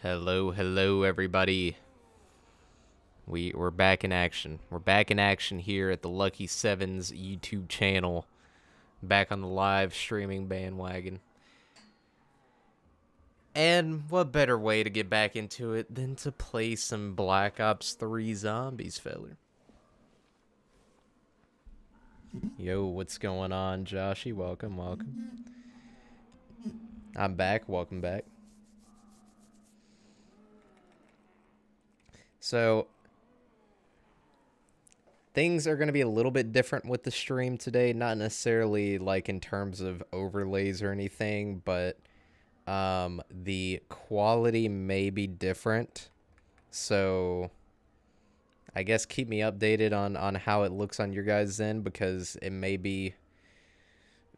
Hello, everybody. We're back in action. We're back in action here at the Lucky Sevens YouTube channel. Back on the live streaming bandwagon. And what better way to get back into it than to play some Black Ops 3 Zombies, feller. Yo, what's going on, Joshy? Welcome. I'm back. Welcome back. So, things are going to be a little bit different with the stream today. Not necessarily like in terms of overlays or anything, but the quality may be different. So, I guess keep me updated on how it looks on your guys' end, because it may be,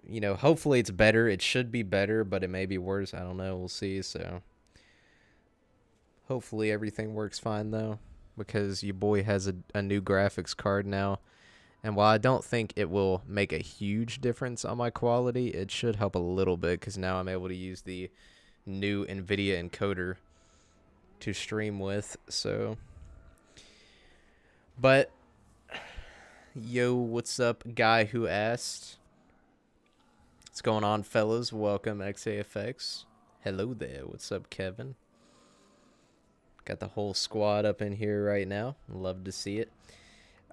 you know, hopefully it's better. It should be better, but it may be worse. I don't know. We'll see. So, hopefully everything works fine, though, because your boy has a new graphics card now. And while I don't think it will make a huge difference on my quality, it should help a little bit, because now I'm able to use the new NVIDIA encoder to stream with. So, but, yo, what's up, guy who asked? What's going on, fellas? Welcome, XAFX. Hello there. What's up, Kevin? Got the whole squad up in here right now. Love to see it.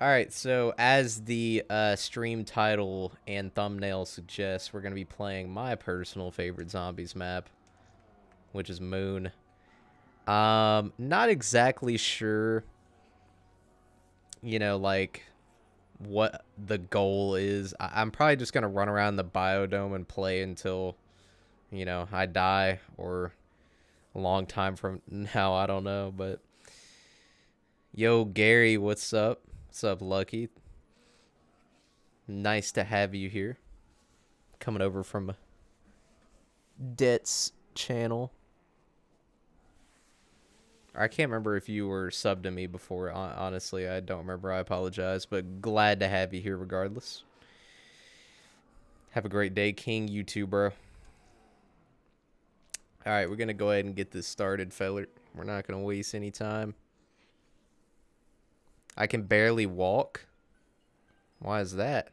All right, so as the stream title and thumbnail suggests, we're going to be playing my personal favorite zombies map, which is Moon. Not exactly sure, you know, like, what the goal is. I'm probably just going to run around the biodome and play until, you know, I die, or a long time from now, I don't know. But yo, Gary, what's up? What's up, Lucky? Nice to have you here, coming over from Det's channel. I can't remember if you were subbed to me before. Honestly, I don't remember. I apologize, but glad to have you here regardless. Have a great day, King. You too, bro. All right, we're going to go ahead and get this started, feller. We're not going to waste any time. I can barely walk. Why is that?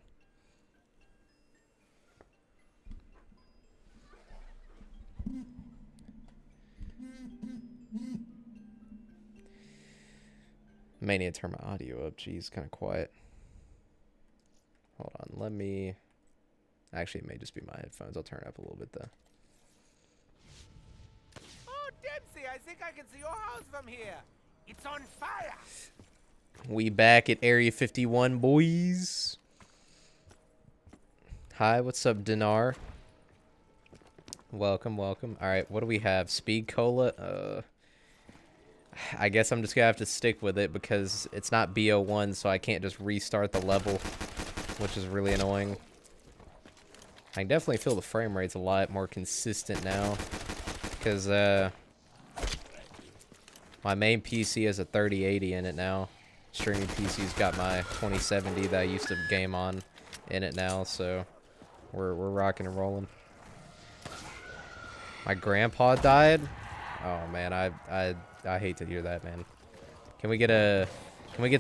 May need to turn my audio up. Geez, kind of quiet. Hold on, let me... Actually, it may just be my headphones. I'll turn it up a little bit, though. Dempsey, I think I can see your house from here. It's on fire. We back at Area 51, boys. Hi, what's up, Dinar? Welcome. All right, what do we have? Speed Cola? I guess I'm just gonna have to stick with it, because it's not BO1, so I can't just restart the level, which is really annoying. I can definitely feel the frame rate's a lot more consistent now, because my main PC has a 3080 in it now. Streaming PC's got my 2070 that I used to game on in it now, so we're rocking and rolling. My grandpa died? Oh man, I hate to hear that, man. Can we get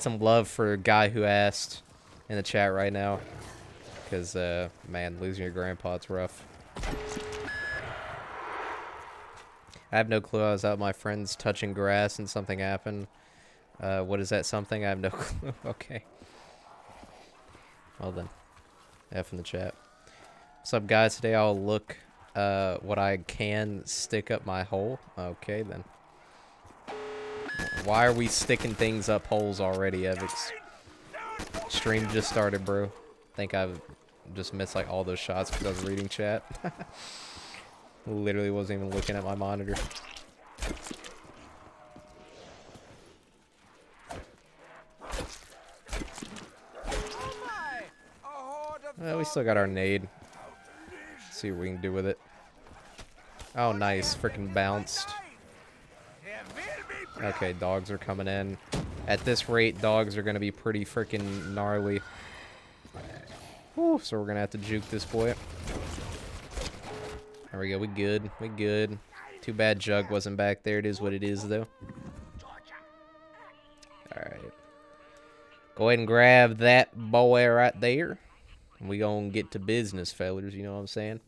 some love for a guy who asked in the chat right now? Because man, losing your grandpa, it's rough. I have no clue. I was out with my friends touching grass and something happened. What is that something? I have no clue. Okay. Well then. F in the chat. What's up, guys? Today I'll look what I can stick up my hole. Okay, then. Why are we sticking things up holes already, Evix? Stream just started, bro. Think I've just missed like all those shots because I was reading chat. Literally wasn't even looking at my monitor. Well, we still got our nade. Let's see what we can do with it. Oh, nice. Freaking bounced. Okay, dogs are coming in. At this rate, dogs are going to be pretty freaking gnarly. Whew, so we're going to have to juke this boy. There we go. We good. Too bad Jug wasn't back there. It is what it is, though. Alright. Go ahead and grab that boy right there. We gonna get to business, fellas. You know what I'm saying?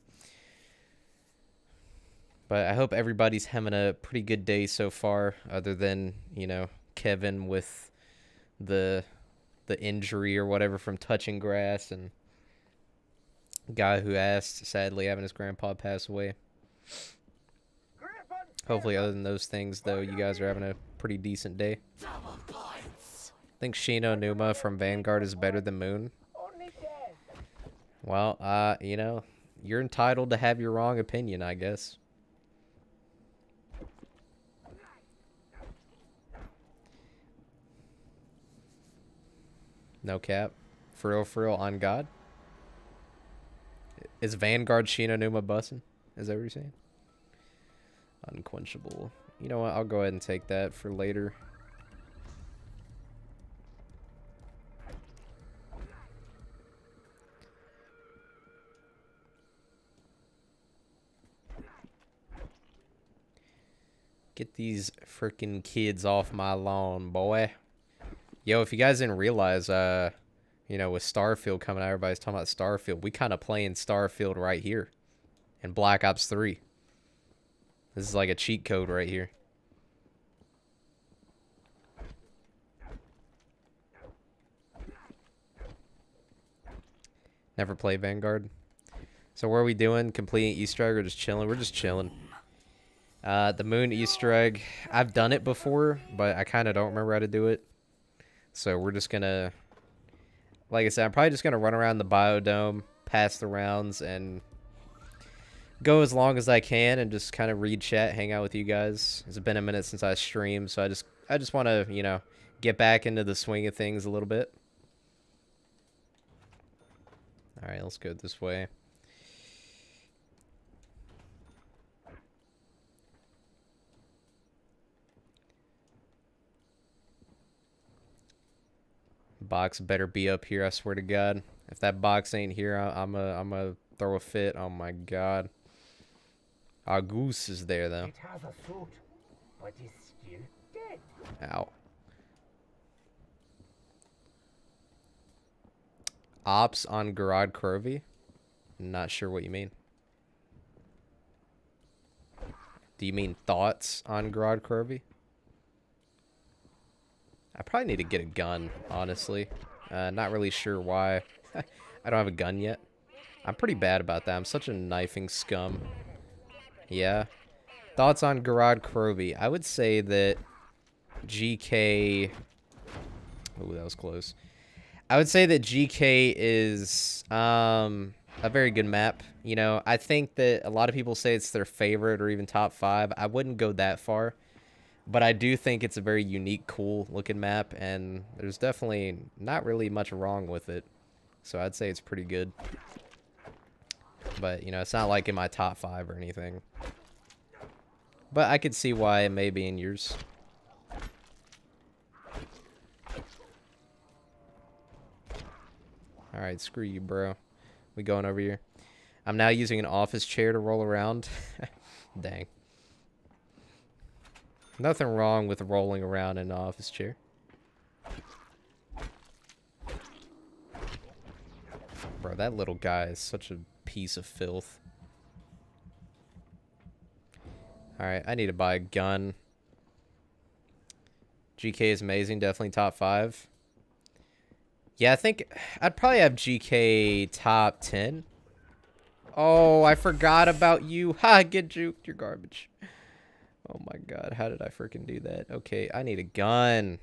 But I hope everybody's having a pretty good day so far, other than, you know, Kevin with the injury or whatever from touching grass, and guy who asked, sadly, having his grandpa pass away. Hopefully, other than those things, though, you guys are having a pretty decent day. I think Shino Numa from Vanguard is better than Moon. Well, you know, you're entitled to have your wrong opinion, I guess. No cap. For real, on God. Is Vanguard Shino Numa bussin'? Is that what you're saying? Unquenchable. You know what? I'll go ahead and take that for later. Get these freaking kids off my lawn, boy. Yo, if you guys didn't realize, you know, with Starfield coming out, everybody's talking about Starfield. We kind of playing Starfield right here in Black Ops 3. This is like a cheat code right here. Never played Vanguard. So what are we doing? Completing Easter egg or just chilling? We're just chilling. The Moon Easter egg, I've done it before, but I kind of don't remember how to do it. So we're just gonna, like I said, I'm probably just gonna run around the biodome, pass the rounds, and go as long as I can, and just kind of read chat, hang out with you guys. It's been a minute since I streamed, so I just want to, you know, get back into the swing of things a little bit. All right, let's go this way. Box better be up here, I swear to God. If that box ain't here, I'm a throw a fit. Oh my God. Our goose is there though. It has a suit, but it's still dead. Ow. Ops on Garad Krovi? Not sure what you mean. Do you mean thoughts on Garad Krovi? I probably need to get a gun, honestly. Not really sure why. I don't have a gun yet. I'm pretty bad about that. I'm such a knifing scum. Yeah. Thoughts on Garad Krovi? I would say that GK... Ooh, that was close. I would say that GK is a very good map. You know, I think that a lot of people say it's their favorite or even top 5. I wouldn't go that far. But I do think it's a very unique, cool looking map, and there's definitely not really much wrong with it. So I'd say it's pretty good. But, you know, it's not like in my top 5 or anything. But I could see why it may be in yours. Alright, screw you, bro. We going over here. I'm now using an office chair to roll around. Dang. Nothing wrong with rolling around in an office chair. Bro, that little guy is such a piece of filth. Alright, I need to buy a gun. GK is amazing, definitely top 5. Yeah, I think I'd probably have GK top 10. Oh, I forgot about you. Ha, get juked, you're garbage. Oh my God, how did I freaking do that? Okay, I need a gun.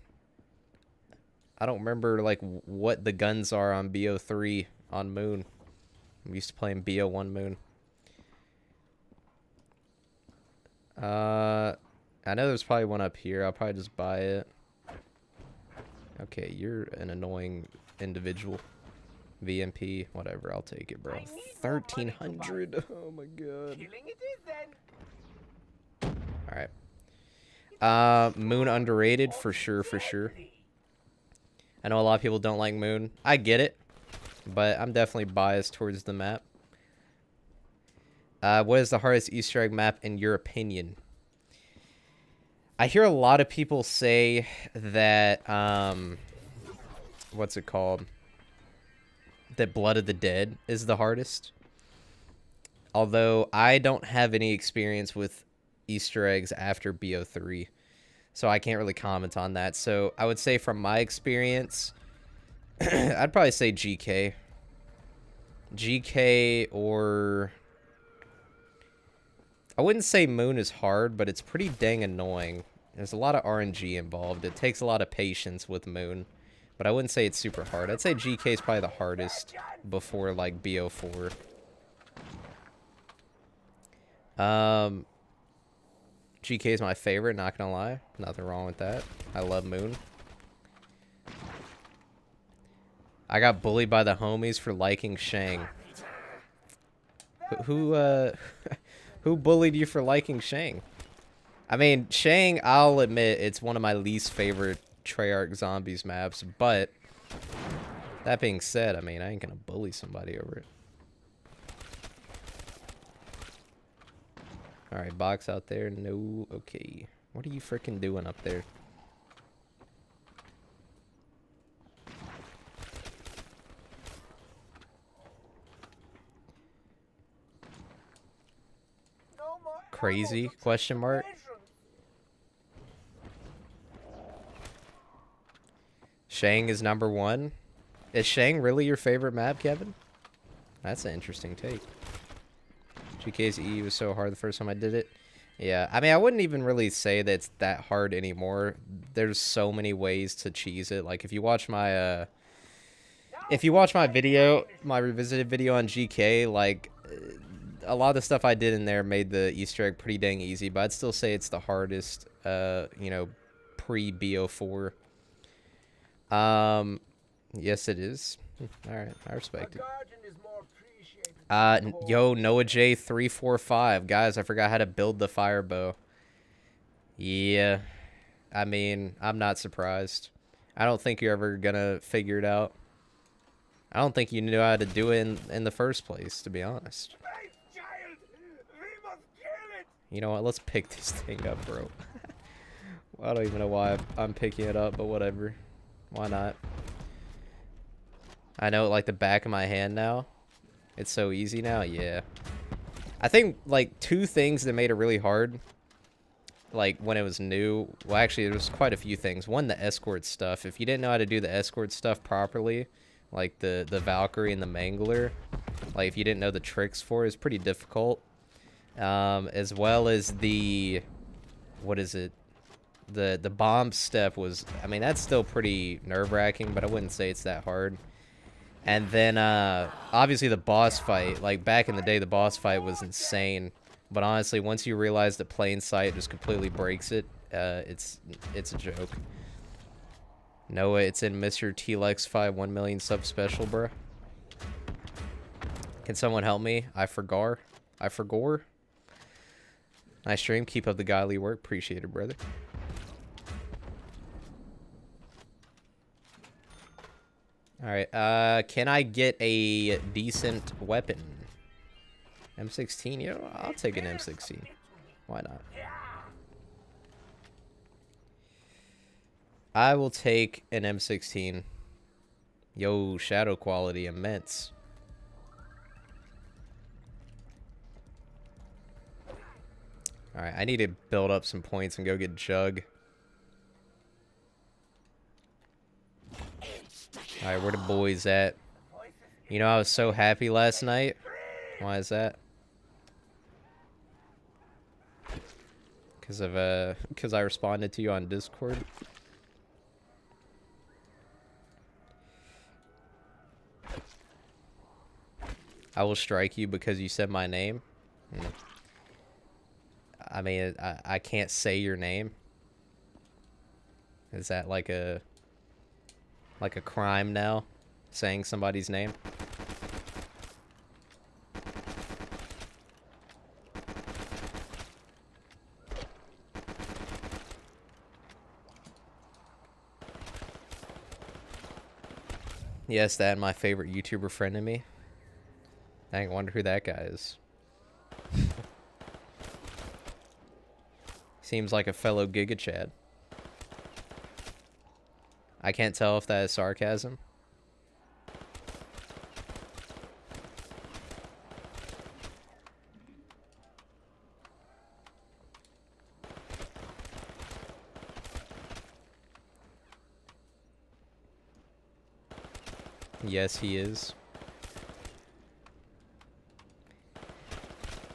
I don't remember, like, what the guns are on BO3 on Moon. I'm used to playing BO1 Moon. I know there's probably one up here. I'll probably just buy it. Okay, you're an annoying individual. VMP, whatever, I'll take it, bro. 1,300. Oh my God. Killing it is then. Alright. Moon underrated, for sure, for sure. I know a lot of people don't like Moon. I get it. But I'm definitely biased towards the map. What is the hardest Easter egg map in your opinion? I hear a lot of people say that, what's it called? That Blood of the Dead is the hardest. Although I don't have any experience with Easter eggs after BO3, so I can't really comment on that. So I would say from my experience, I'd probably say GK. GK, or I wouldn't say Moon is hard, but it's pretty dang annoying. There's a lot of RNG involved. It takes a lot of patience with Moon, but I wouldn't say it's super hard. I'd say GK is probably the hardest before like BO4. GK is my favorite, not gonna lie. Nothing wrong with that. I love Moon. I got bullied by the homies for liking Shang. Who bullied you for liking Shang? I mean, Shang, I'll admit, it's one of my least favorite Treyarch Zombies maps, but that being said, I mean, I ain't gonna bully somebody over it. Alright, box out there. No, okay. What are you freaking doing up there? Crazy? Question mark? Shang is number 1. Is Shang really your favorite map, Kevin? That's an interesting take. GK's E was so hard the first time I did it. Yeah, I mean, I wouldn't even really say that it's that hard anymore. There's so many ways to cheese it. Like, if you watch my video, my revisited video on GK, like, a lot of the stuff I did in there made the Easter egg pretty dang easy, but I'd still say it's the hardest, you know, pre-BO4. Yes, it is. Alright, I respect it. Yo, Noah J 345. Guys, I forgot how to build the fire bow. Yeah. I mean, I'm not surprised. I don't think you're ever gonna figure it out. I don't think you knew how to do it in the first place, to be honest. You know what? Let's pick this thing up, bro. I don't even know why I'm picking it up, but whatever. Why not? I know it like the back of my hand now. It's so easy now, yeah. I think, like, 2 things that made it really hard, like, when it was new, well, actually, there was quite a few things. One, the escort stuff. If you didn't know how to do the escort stuff properly, like the Valkyrie and the Mangler, like, if you didn't know the tricks for it, it's pretty difficult. As well as the, what is it? The bomb step was, I mean, that's still pretty nerve-wracking, but I wouldn't say it's that hard. And then, obviously the boss fight, like, back in the day, the boss fight was insane. But honestly, once you realize that plain sight just completely breaks it, it's a joke. Noah, it's in Mr. T-Lex 5 1 million sub special, bro. Can someone help me? I forgot. Nice stream. Keep up the godly work. Appreciate it, brother. Alright, can I get a decent weapon? M16? Yeah, I'll take an M16. Why not? I will take an M16. Yo, shadow quality immense. Alright, I need to build up some points and go get Jug. Alright, where the boys at? You know, I was so happy last night. Why is that? Because I responded to you on Discord. I will strike you because you said my name. I mean, I can't say your name. Is that like a crime now? Saying somebody's name? Yes, that and my favorite YouTuber friend of me. I wonder who that guy is. Seems like a fellow Giga Chad. I can't tell if that is sarcasm. Yes, he is.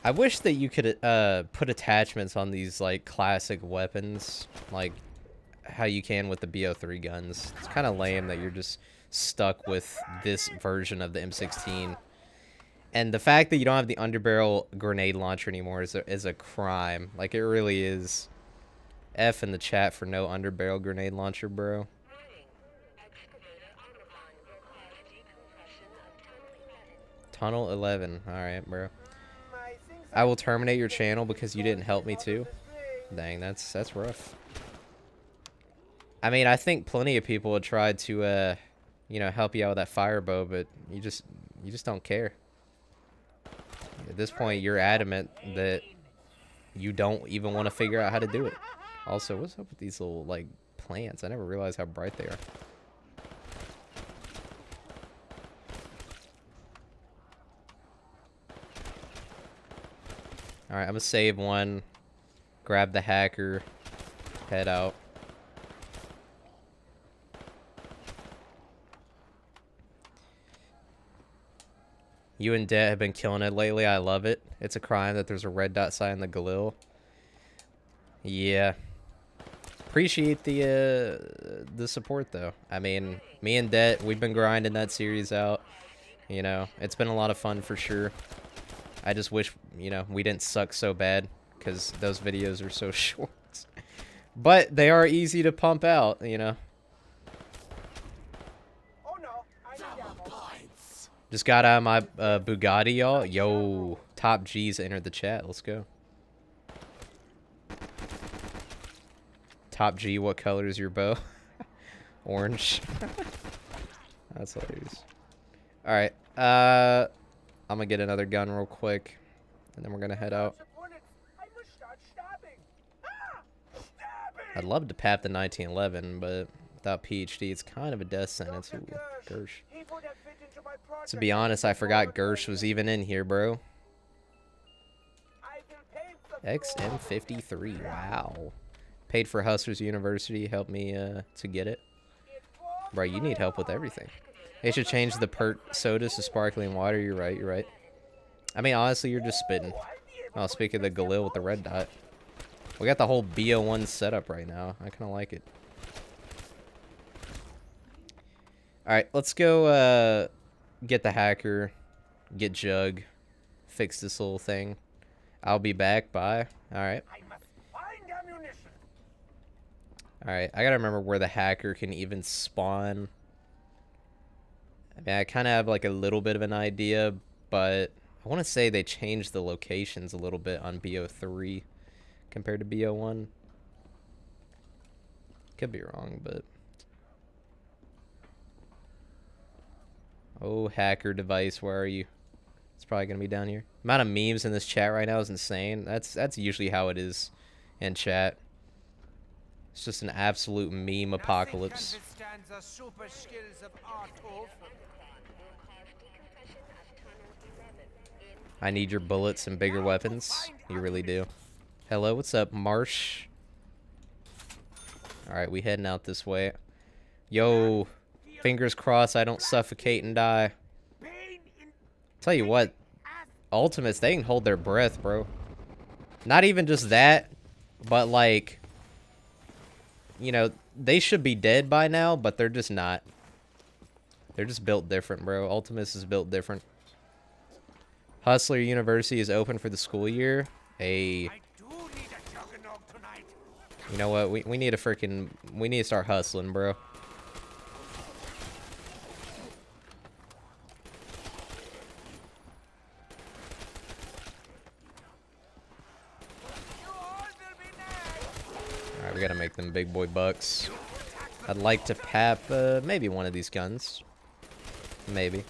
I wish that you could put attachments on these like classic weapons, like how you can with the BO3 guns. It's kind of lame that you're just stuck with this version of the M16. And the fact that you don't have the underbarrel grenade launcher anymore is a crime. Like, it really is. F in the chat for no underbarrel grenade launcher, bro. Tunnel 11. Alright, bro. I will terminate your channel because you didn't help me too. Dang, that's rough. I mean, I think plenty of people have tried to, you know, help you out with that fire bow, but you just don't care. At this point, you're adamant that you don't even want to figure out how to do it. Also, what's up with these little, like, plants? I never realized how bright they are. Alright, I'm gonna save one. Grab the hacker. Head out. You and Det have been killing it lately. I love it. It's a crime that there's a red dot sign in the Galil. Yeah. Appreciate the support, though. I mean, me and Det, we've been grinding that series out. You know, it's been a lot of fun for sure. I just wish, you know, we didn't suck so bad because those videos are so short. But they are easy to pump out, you know. Oh no, I need ammo. Just got out of my Bugatti, y'all. Yo, Top G's entered the chat. Let's go. Top G, what color is your bow? Orange. That's hilarious. Alright, I'm gonna get another gun real quick, and then we're gonna head out. I'd love to pap the 1911, but without PhD, it's kind of a death sentence. Ooh, Gersh. To be honest, I forgot Gersh was even in here, bro. XM53, wow. Paid for Hustlers University, helped me to get it. Bro, you need help with everything. They should change the pert sodas to sparkling water. You're right, you're right. I mean, honestly, you're just spitting. Oh, speaking of the Galil with the red dot. We got the whole BO1 setup right now. I kind of like it. Alright, let's go get the hacker, get Jug, fix this little thing. I'll be back. Bye. Alright. Alright, I gotta remember where the hacker can even spawn. I mean, I kind of have like a little bit of an idea, but I want to say they changed the locations a little bit on BO3 compared to BO1. Could be wrong, but... Oh, hacker device, where are you? It's probably going to be down here. The amount of memes in this chat right now is insane. That's usually how it is in chat. It's just an absolute meme apocalypse. I need your bullets and bigger weapons. You really do. Hello, what's up, Marsh? Alright, we heading out this way. Yo, fingers crossed I don't suffocate and die. Tell you what, Ultimates, they can hold their breath, bro. Not even just that, but like, you know, they should be dead by now, but they're just not. They're just built different, bro. Ultimates is built different. Hustler University is open for the school year. You know what? We need we need to start hustling, bro. Alright, we gotta make them big boy bucks. I'd like to pap maybe one of these guns. Maybe.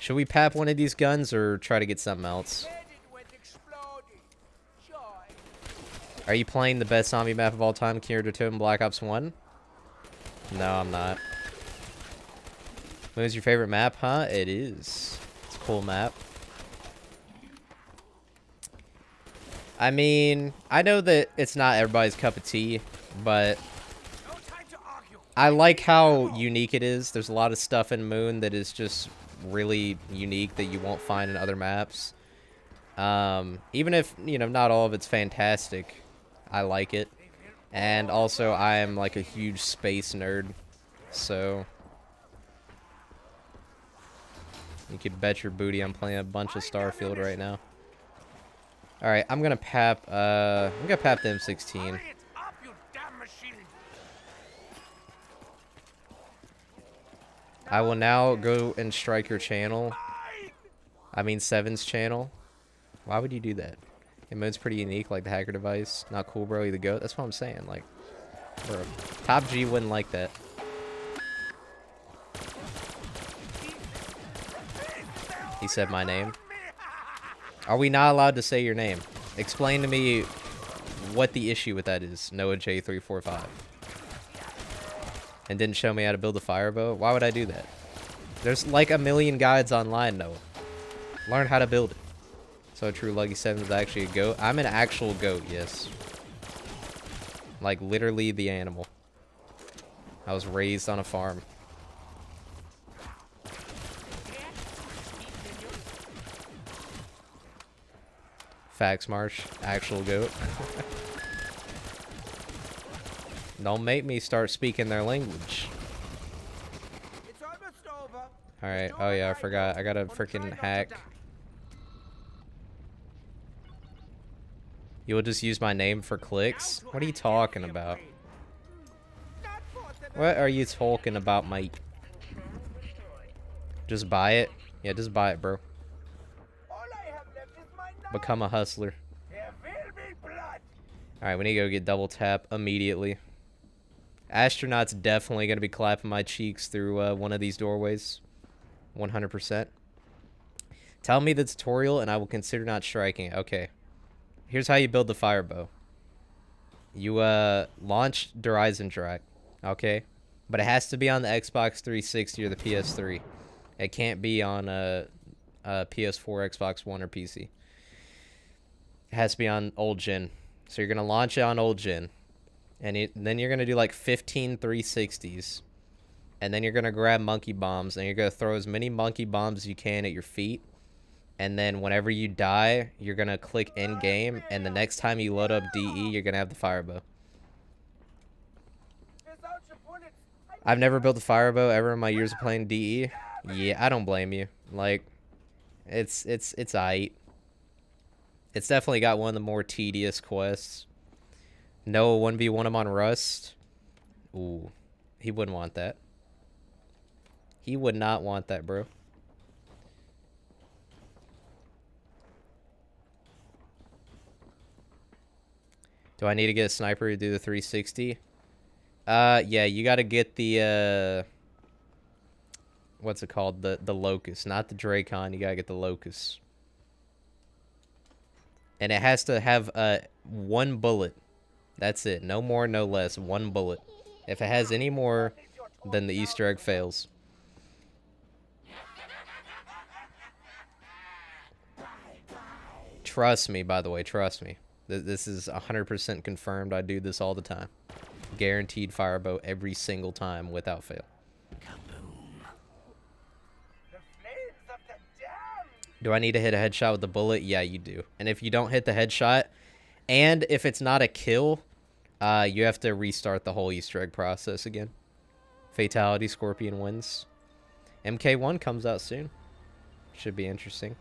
Should we pap one of these guns or try to get something else? Are you playing the best zombie map of all time, Kira Totem Black Ops 1? No, I'm not. What is your favorite map, huh? It is. It's a cool map. I mean, I know that it's not everybody's cup of tea, but I like how unique it is. There's a lot of stuff in Moon that is just really unique that you won't find in other maps. Even if, you know, not all of it's fantastic, I like it. And also, I am like a huge space nerd, so you could bet your booty I'm playing a bunch of Starfield right now. All right, I'm gonna pap the M16. I will now go and strike your channel. I mean, Seven's channel. Why would you do that? Mode's pretty unique, like the hacker device. Not cool, bro. You the goat. That's what I'm saying. Like, bro, Top G wouldn't like that. He said my name. Are we not allowed to say your name? Explain to me what the issue with that is, Noah J345. And didn't show me how to build a firebow? Why would I do that? There's like a million guides online, Noah. Learn how to build it. So true, Lucky 7 is actually a goat. I'm an actual goat, yes. Like literally the animal. I was raised on a farm. Facts Marsh, actual goat. Don't make me start speaking their language. Alright, oh yeah, I forgot. I got a freaking hack. You will just use my name for clicks? What are you talking about? What are you talking about, mate? Just buy it? Yeah, just buy it, bro. Become a hustler. Alright, we need to go get double tap immediately. Astronaut's definitely going to be clapping my cheeks through one of these doorways. 100%. Tell me the tutorial and I will consider not striking it. Okay. Here's how you build the firebow. You launch Horizon Track. Okay. But it has to be on the Xbox 360 or the PS3. It can't be on a PS4, Xbox One, or PC. It has to be on old gen. So you're going to launch it on old gen. And then you're going to do like 15 360s. And then you're going to grab monkey bombs. And you're going to throw as many monkey bombs as you can at your feet. And then whenever you die, you're going to click end game. And the next time you load up DE, you're going to have the firebow. I've never built a firebow ever in my years of playing DE. Yeah, I don't blame you. Like, it's aight. It's definitely got one of the more tedious quests. Noah 1v1 him on Rust. Ooh, he wouldn't want that. He would not want that, bro. Do I need to get a sniper to do the 360? Yeah, you got to get the what's it called? The Locust, not the Dracon. You got to get the Locust. And it has to have one bullet. That's it. No more, no less. One bullet. If it has any more, then the Easter egg fails. Trust me, by the way. Trust me. This is 100% confirmed. I do this all the time. Guaranteed firebow every single time without fail. Do I need to hit a headshot with the bullet? Yeah, you do. And if you don't hit the headshot, and if it's not a kill, you have to restart the whole Easter egg process again. Fatality, Scorpion wins. MK1 comes out soon. Should be interesting.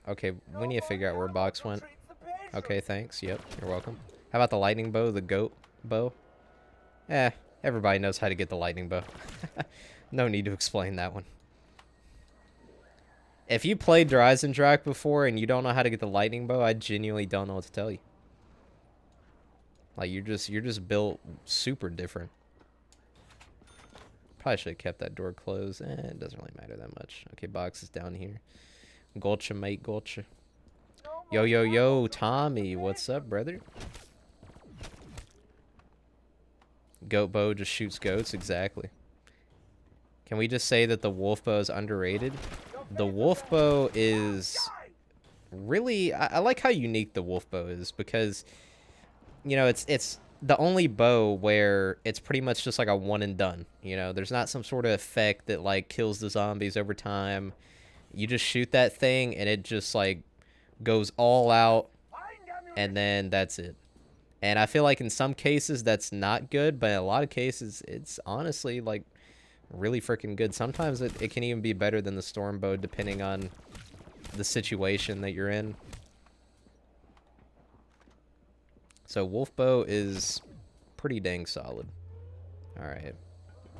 Okay, we need to figure out where Box went. Okay, thanks. Yep, you're welcome. How about the lightning bow, the goat bow? Everybody knows how to get the lightning bow. No need to explain that one. If you played Horizon Track before and you don't know how to get the lightning bow, I genuinely don't know what to tell you. Like, you're just built super different. Probably should have kept that door closed. It doesn't really matter that much. Okay, box is down here. Gotcha, mate, gotcha. Yo, yo, yo, Tommy. What's up, brother? Goat bow just shoots goats, exactly. Can we just say that the wolf bow is underrated? The wolf bow is really... I like how unique the wolf bow is because, you know, it's the only bow where it's pretty much just like a one and done. You know, there's not some sort of effect that like kills the zombies over time. You just shoot that thing and it just like goes all out and then that's it. And I feel like in some cases that's not good, but in a lot of cases it's honestly like really freaking good. Sometimes it can even be better than the storm bow depending on the situation that you're in. So wolf bow is pretty dang solid. All right,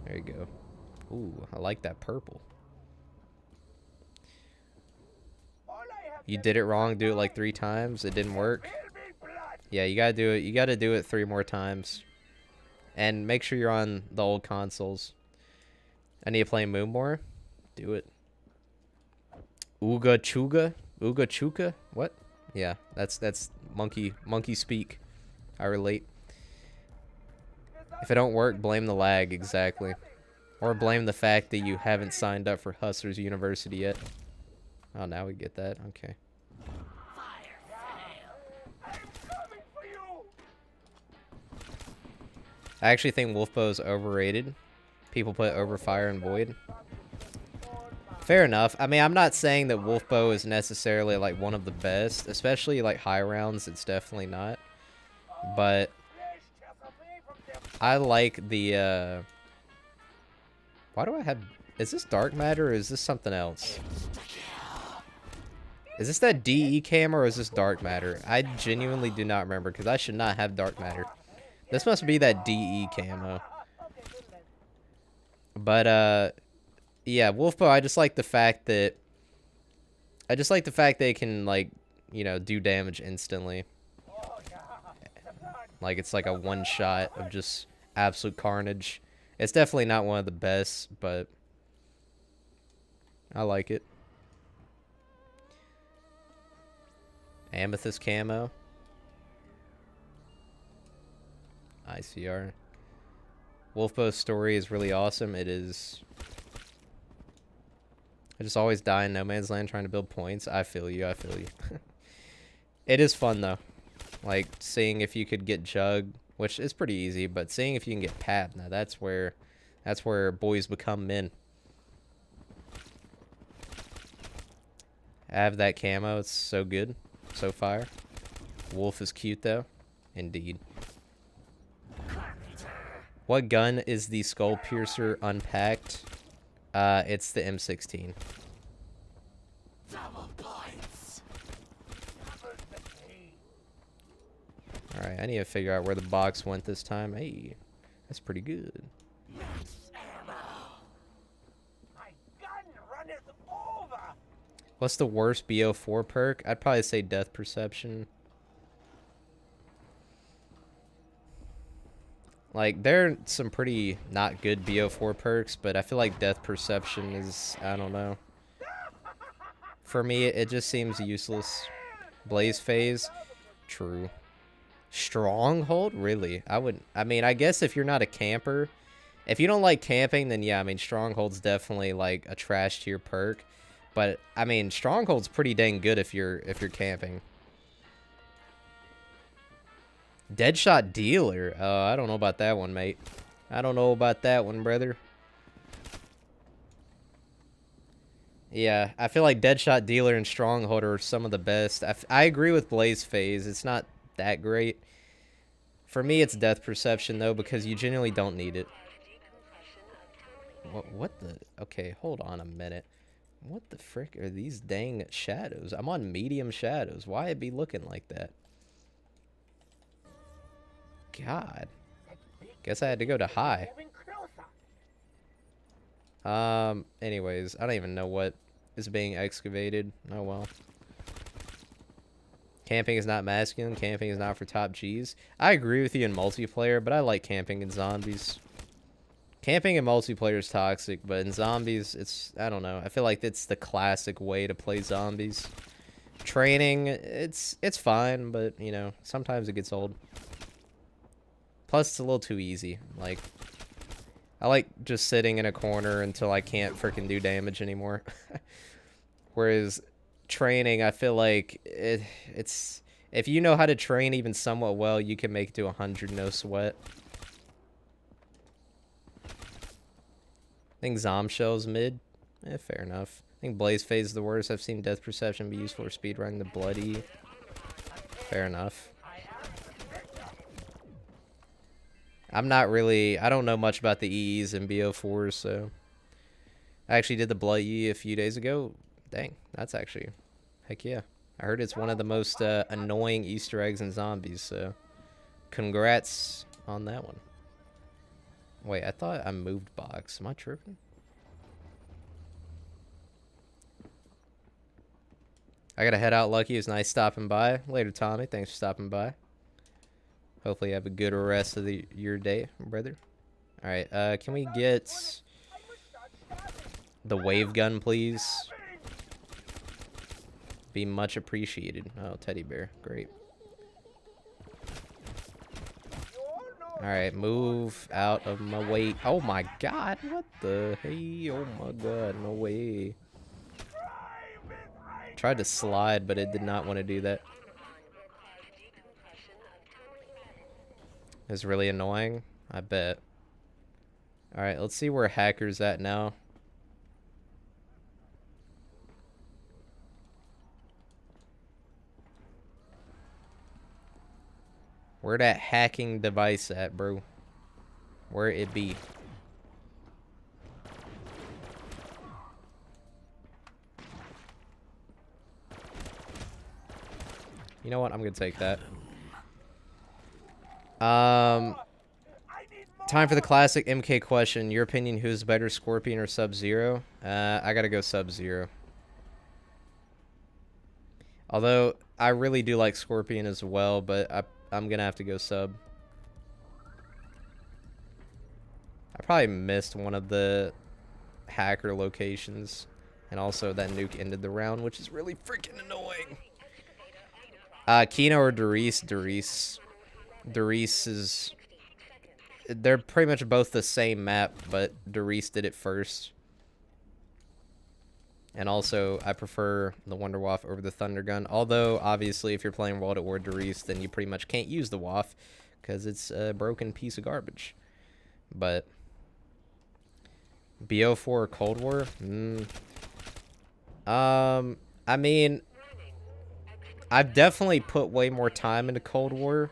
there you go. Ooh, I like that purple. You did it wrong. Do it like 3 times. It didn't work. Yeah, you gotta do it. You gotta do it 3 more times. And make sure you're on the old consoles. I need to play Moon more. Do it. Ooga chuga? Ooga chuka? What? Yeah, that's monkey speak. I relate. If it don't work, blame the lag, exactly. Or blame the fact that you haven't signed up for Hustlers University yet. Oh, now we get that. Okay. I actually think Wolfbow is overrated. People put over Fire and Void. Fair enough. I mean, I'm not saying that Wolfbow is necessarily like one of the best, especially like high rounds. It's definitely not. But I like the why do I have... Is this dark matter or is this something else? Is this that DE camera or is this dark matter? I genuinely do not remember because I should not have dark matter. This must be that DE camo. But yeah, Wolfbow, I just like the fact that it can, like, you know, do damage instantly. Like it's like a one shot of just absolute carnage. It's definitely not one of the best, but I like it. Amethyst camo. ICR. Wolfbow's story is really awesome. It is. I just always die in no man's land trying to build points. I feel you. I feel you. It is fun though. Like seeing if you could get Jug, which is pretty easy, but seeing if you can get Pap, now that's where boys become men. I have that camo. It's so good. So fire. Wolf is cute though. Indeed. What gun is the Skull Piercer unpacked? It's the M16. Alright, I need to figure out where the box went this time. Hey, that's pretty good. What's the worst BO4 perk? I'd probably say Death Perception. Like, there are some pretty not good BO4 perks, but I feel like Death Perception is, I don't know. For me, it just seems useless. Blaze Phase? True. Stronghold? Really? I mean, I guess if you're not a camper, if you don't like camping, then yeah, I mean, Stronghold's definitely like a trash tier perk. But, I mean, Stronghold's pretty dang good if you're camping. Deadshot Dealer. Oh, I don't know about that one, mate. I don't know about that one, brother. Yeah, I feel like Deadshot Dealer and Stronghold are some of the best. I agree with Blaze Phase. It's not that great. For me, it's Death Perception, though, because you genuinely don't need it. What the... Okay, hold on a minute. What the frick are these dang shadows? I'm on medium shadows. Why it be looking like that? God. Guess I had to go to high. Anyways, I don't even know what is being excavated. Oh well. Camping is not masculine. Camping is not for top Gs. I agree with you in multiplayer, but I like camping in zombies. Camping in multiplayer is toxic, but in zombies, it's, I don't know. I feel like it's the classic way to play zombies. Training, it's fine, but, you know, sometimes it gets old. Plus, it's a little too easy. Like, I like just sitting in a corner until I can't freaking do damage anymore. Whereas training, I feel like it's... If you know how to train even somewhat well, you can make it to 100 no sweat. I think Zomshell's mid. Fair enough. I think Blaze Phase is the worst. I've seen Death Perception be useful for speedrunning the Bloody. Fair enough. I'm not really... I don't know much about the EEs and BO4s, so... I actually did the Blood E a few days ago. Dang, that's actually... Heck yeah. I heard it's one of the most annoying Easter eggs in zombies, so... Congrats on that one. Wait, I thought I moved box. Am I tripping? I gotta head out, Lucky. It's nice stopping by. Later, Tommy. Thanks for stopping by. Hopefully you have a good rest of your day, brother. Alright, can we get the wave gun, please? Be much appreciated. Oh, teddy bear. Great. Alright, move out of my way. Oh my god, what the hey? Oh my god, no way. Tried to slide, but it did not want to do that. It's really annoying, I bet. Alright, let's see where Hacker's at now. Where that hacking device at, bro? Where it be? You know what? I'm gonna take that. Time for the classic MK question. Your opinion, who's better, Scorpion or Sub-Zero? I gotta go Sub-Zero. Although, I really do like Scorpion as well, but I'm gonna have to go Sub. I probably missed one of the hacker locations. And also that nuke ended the round, which is really freaking annoying. Kino or Darius? Darius. Darius is... They're pretty much both the same map, but Darius did it first. And also, I prefer the Wonder Waff over the Thunder Gun. Although, obviously, if you're playing World at War Darius, then you pretty much can't use the Waff, because it's a broken piece of garbage. But... BO4 or Cold War? I mean... I've definitely put way more time into Cold War.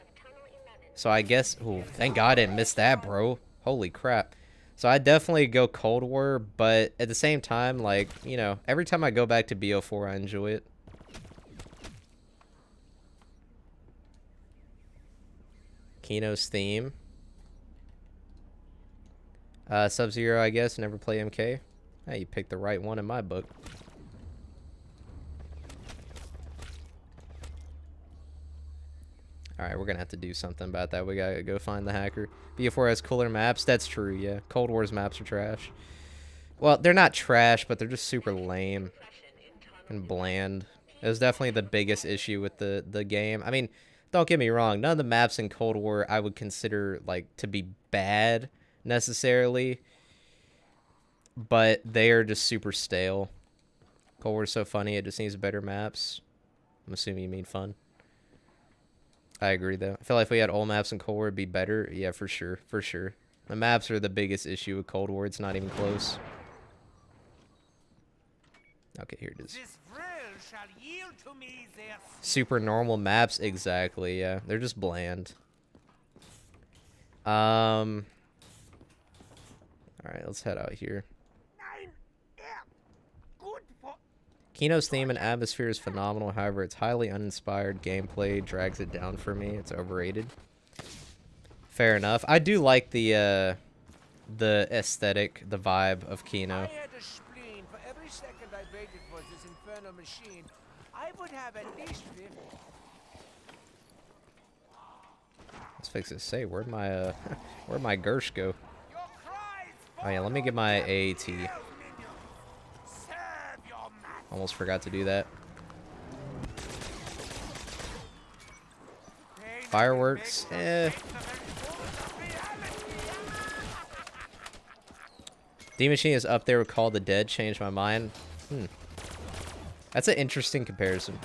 So I guess... Ooh, thank God I didn't miss that, bro. Holy crap. So I definitely go Cold War, but at the same time, like, you know, every time I go back to BO4, I enjoy it. Kino's theme. Sub-Zero, I guess. Never play MK. Hey, you picked the right one in my book. Alright, we're gonna have to do something about that. We gotta go find the hacker. BO4 has cooler maps. That's true, yeah. Cold War's maps are trash. Well, they're not trash, but they're just super lame and bland. It was definitely the biggest issue with the game. I mean, don't get me wrong. None of the maps in Cold War I would consider, like, to be bad, necessarily. But they are just super stale. Cold War's so funny, it just needs better maps. I'm assuming you mean fun. I agree, though. I feel like if we had all maps in Cold War, it'd be better. Yeah, for sure. For sure. The maps are the biggest issue with Cold War. It's not even close. Okay, here it is. Super normal maps? Exactly, yeah. They're just bland. Alright, let's head out here. Kino's theme and atmosphere is phenomenal. However, it's highly uninspired. Gameplay drags it down for me. It's overrated. Fair enough. I do like the aesthetic, the vibe of Kino. I had a spleen. For every second I waited for this infernal machine, I would have at least 50. Let's fix this. Say, where'd my Gersh go? Your cries Oh yeah, let me get my AAT. Almost forgot to do that. Fireworks, eh. D Machine is up there with Call of the Dead. Changed my mind. That's an interesting comparison.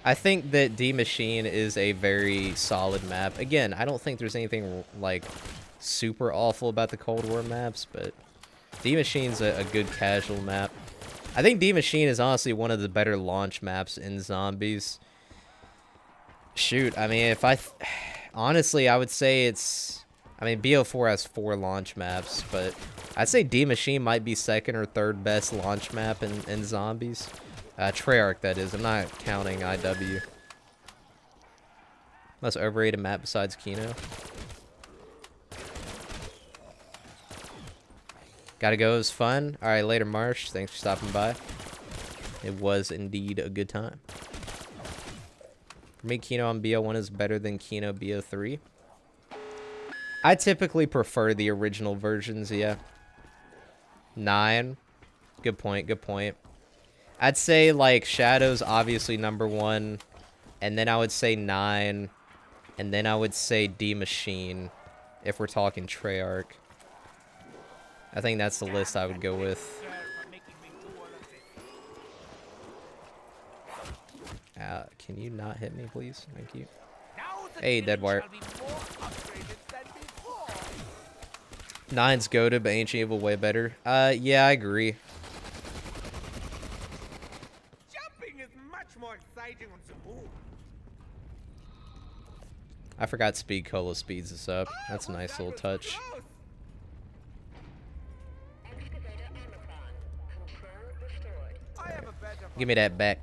I think that D Machine is a very solid map. Again, I don't think there's anything like super awful about the Cold War maps, but D Machine's a good casual map. I think D Machine is honestly one of the better launch maps in Zombies. Shoot, I mean, honestly, I would say it's... I mean, BO4 has 4 launch maps, but I'd say D Machine might be second or third best launch map in Zombies. Treyarch, that is. I'm not counting IW. Most overrated map besides Kino. Gotta go. It was fun. All right, later, Marsh. Thanks for stopping by. It was indeed a good time. For me, Kino on BO1 is better than Kino BO3. I typically prefer the original versions, yeah. 9. Good point, good point. I'd say, like, Shadow's obviously #1. And then I would say 9. And then I would say D Machine, if we're talking Treyarch. I think that's the list I would go with. Can you not hit me, please? Thank you. Hey, Deadwire. 9's goated, but Ancient Evil way better. Yeah, I agree. Jumping is much more exciting on Zaboo. I forgot Speed Cola speeds us up. That's a nice little touch. Right. Give me that back.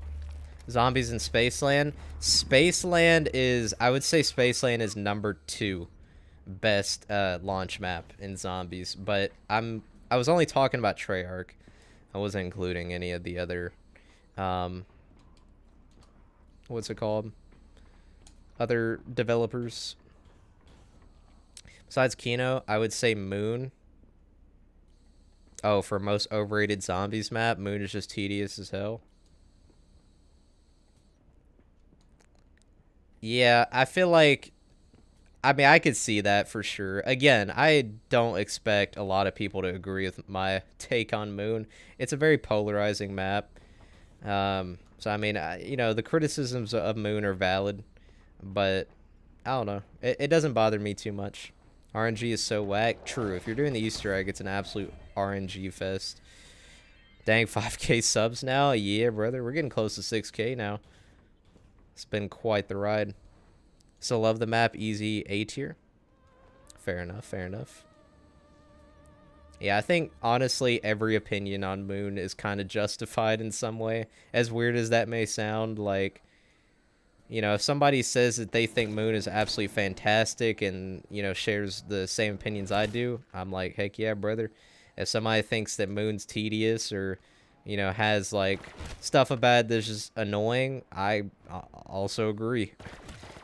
Zombies in Spaceland. Spaceland is, I would say Spaceland is #2 best launch map in Zombies, but I was only talking about Treyarch. I wasn't including any of the other what's it called? Other developers. Besides Kino, I would say Moon. Oh, for most overrated Zombies map, Moon is just tedious as hell. Yeah, I feel like, I mean, I could see that for sure. Again, I don't expect a lot of people to agree with my take on Moon. It's a very polarizing map. So, I mean, you know, the criticisms of Moon are valid, but I don't know. It doesn't bother me too much. RNG is so whack. True, if you're doing the Easter egg, it's an absolute RNG fest. Dang, 5K subs now? Yeah, brother. We're getting close to 6K now. It's been quite the ride. Still love the map. Easy A tier. Fair enough, fair enough. Yeah, I think, honestly, every opinion on Moon is kind of justified in some way. As weird as that may sound, like, you know, if somebody says that they think Moon is absolutely fantastic and, you know, shares the same opinions I do, I'm like, heck yeah, brother. If somebody thinks that Moon's tedious or, you know, has, like, stuff about it that's just annoying, I also agree.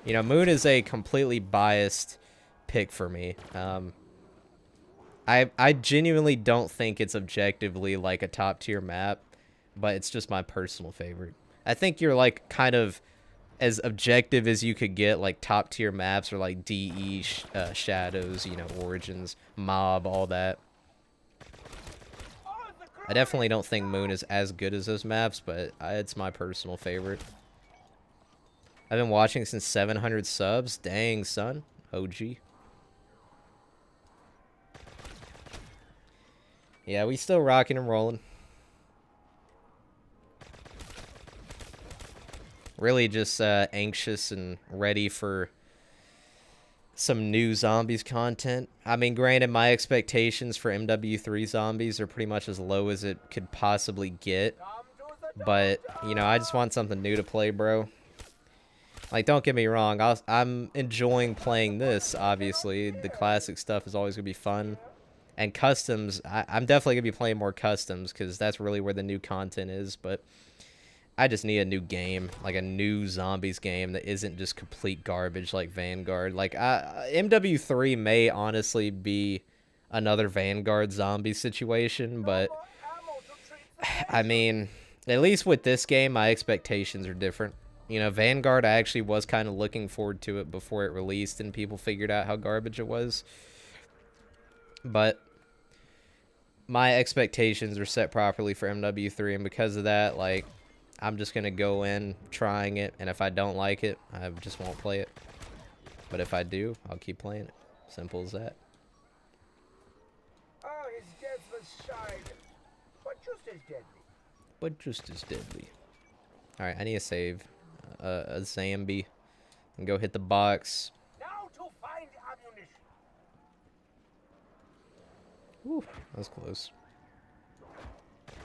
You know, Moon is a completely biased pick for me. I genuinely don't think it's objectively, like, a top-tier map, but it's just my personal favorite. I think you're, like, kind of as objective as you could get, like, top-tier maps or, like, DE, Shadows, you know, Origins, Mob, all that. I definitely don't think Moon is as good as those maps, but it's my personal favorite. I've been watching since 700 subs. Dang, son. OG. Yeah, we still rocking and rolling. Really just anxious and ready for some new Zombies content. I mean, granted, my expectations for MW3 Zombies are pretty much as low as it could possibly get. But, you know, I just want something new to play, bro. Like, don't get me wrong. I'm enjoying playing this, obviously. The classic stuff is always going to be fun. And customs, I'm definitely going to be playing more customs because that's really where the new content is. But I just need a new game, like a new Zombies game that isn't just complete garbage like Vanguard. Like, MW3 may honestly be another Vanguard zombie situation, but More ammo to treat the I mean, at least with this game, my expectations are different. You know, Vanguard, I actually was kind of looking forward to it before it released and people figured out how garbage it was. But my expectations are set properly for MW3, and because of that, like, I'm just going to go in trying it, and if I don't like it, I just won't play it. But if I do, I'll keep playing it. Simple as that. Oh, his death was side, but just as deadly. But just as deadly. Alright, I need to save a Zambi and go hit the box. Now to find ammunition. Whew, that was close.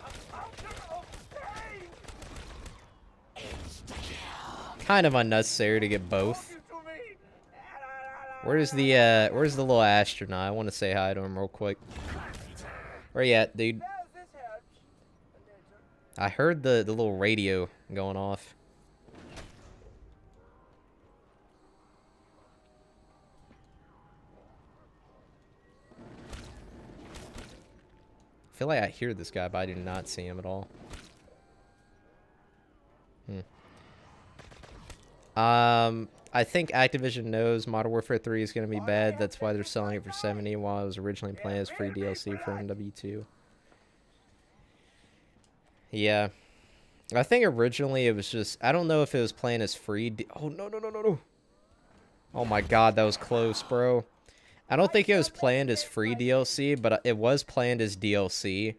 A fountain of pain. Kind of unnecessary to get both. Give to me. Where's the little astronaut? I want to say hi to him real quick. Where you at, dude? Well, this helps. I heard the little radio going off. I feel like I hear this guy, but I do not see him at all. I think Activision knows Modern Warfare 3 is going to be bad. That's why they're selling it for $70 while it was originally planned as free DLC for MW2. Yeah. I think originally it was just... I don't know if it was planned as free... Oh, no, no, no, no, no. Oh my god, that was close, bro. I don't think it was planned as free DLC, but it was planned as DLC.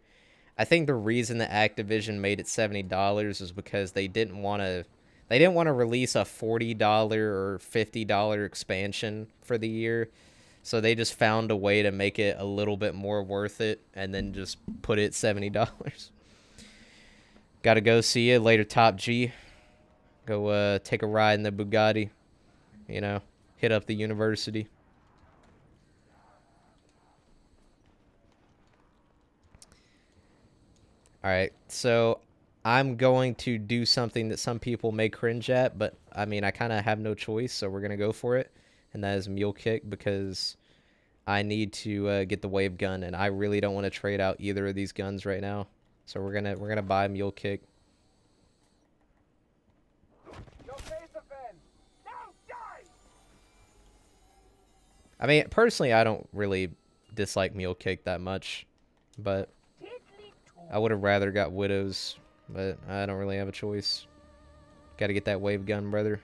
I think the reason that Activision made it $70 is because they didn't want to release a $40 or $50 expansion for the year. So they just found a way to make it a little bit more worth it and then just put it $70. Gotta go see you later, Top G. Go take a ride in the Bugatti. You know, hit up the university. Alright, so I'm going to do something that some people may cringe at, but I mean, I kind of have no choice, so we're going to go for it. And that is Mule Kick, because I need to get the wave gun, and I really don't want to trade out either of these guns right now. So we're gonna buy Mule Kick. Your face offend. Now die. I mean, personally, I don't really dislike Mule Kick that much, but I would have rather got Widows, but I don't really have a choice. Got to get that wave gun, brother.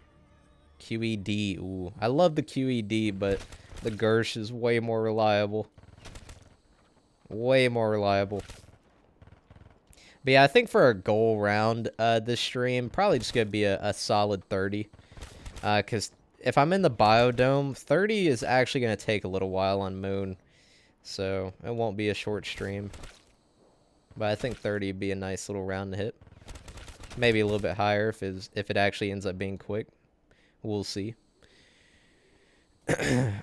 QED, ooh. I love the QED, but the Gersh is way more reliable. Way more reliable. But yeah, I think for a goal round this stream, probably just going to be a solid 30. Because if I'm in the Biodome, 30 is actually going to take a little while on Moon. So it won't be a short stream. But I think 30 would be a nice little round to hit. Maybe a little bit higher if it actually ends up being quick. We'll see.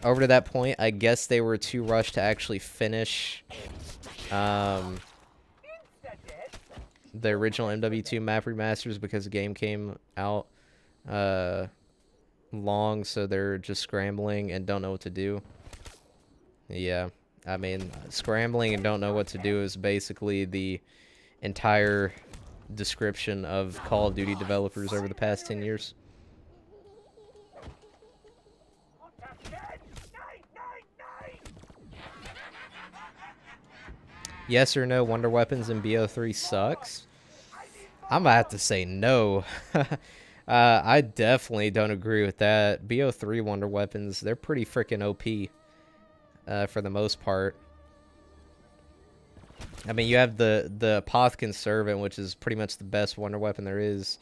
Over to that point, I guess they were too rushed to actually finish the original MW2 map remasters because the game came out long, so they're just scrambling and don't know what to do. Yeah. I mean, scrambling and don't know what to do is basically the entire description of Call of Duty developers over the past 10 years. Yes or no, Wonder Weapons in BO3 sucks? I'm gonna have to say no. I definitely don't agree with that. BO3 Wonder Weapons, they're pretty freaking OP. For the most part. I mean, you have the Apothicon Servant, which is pretty much the best wonder weapon there is.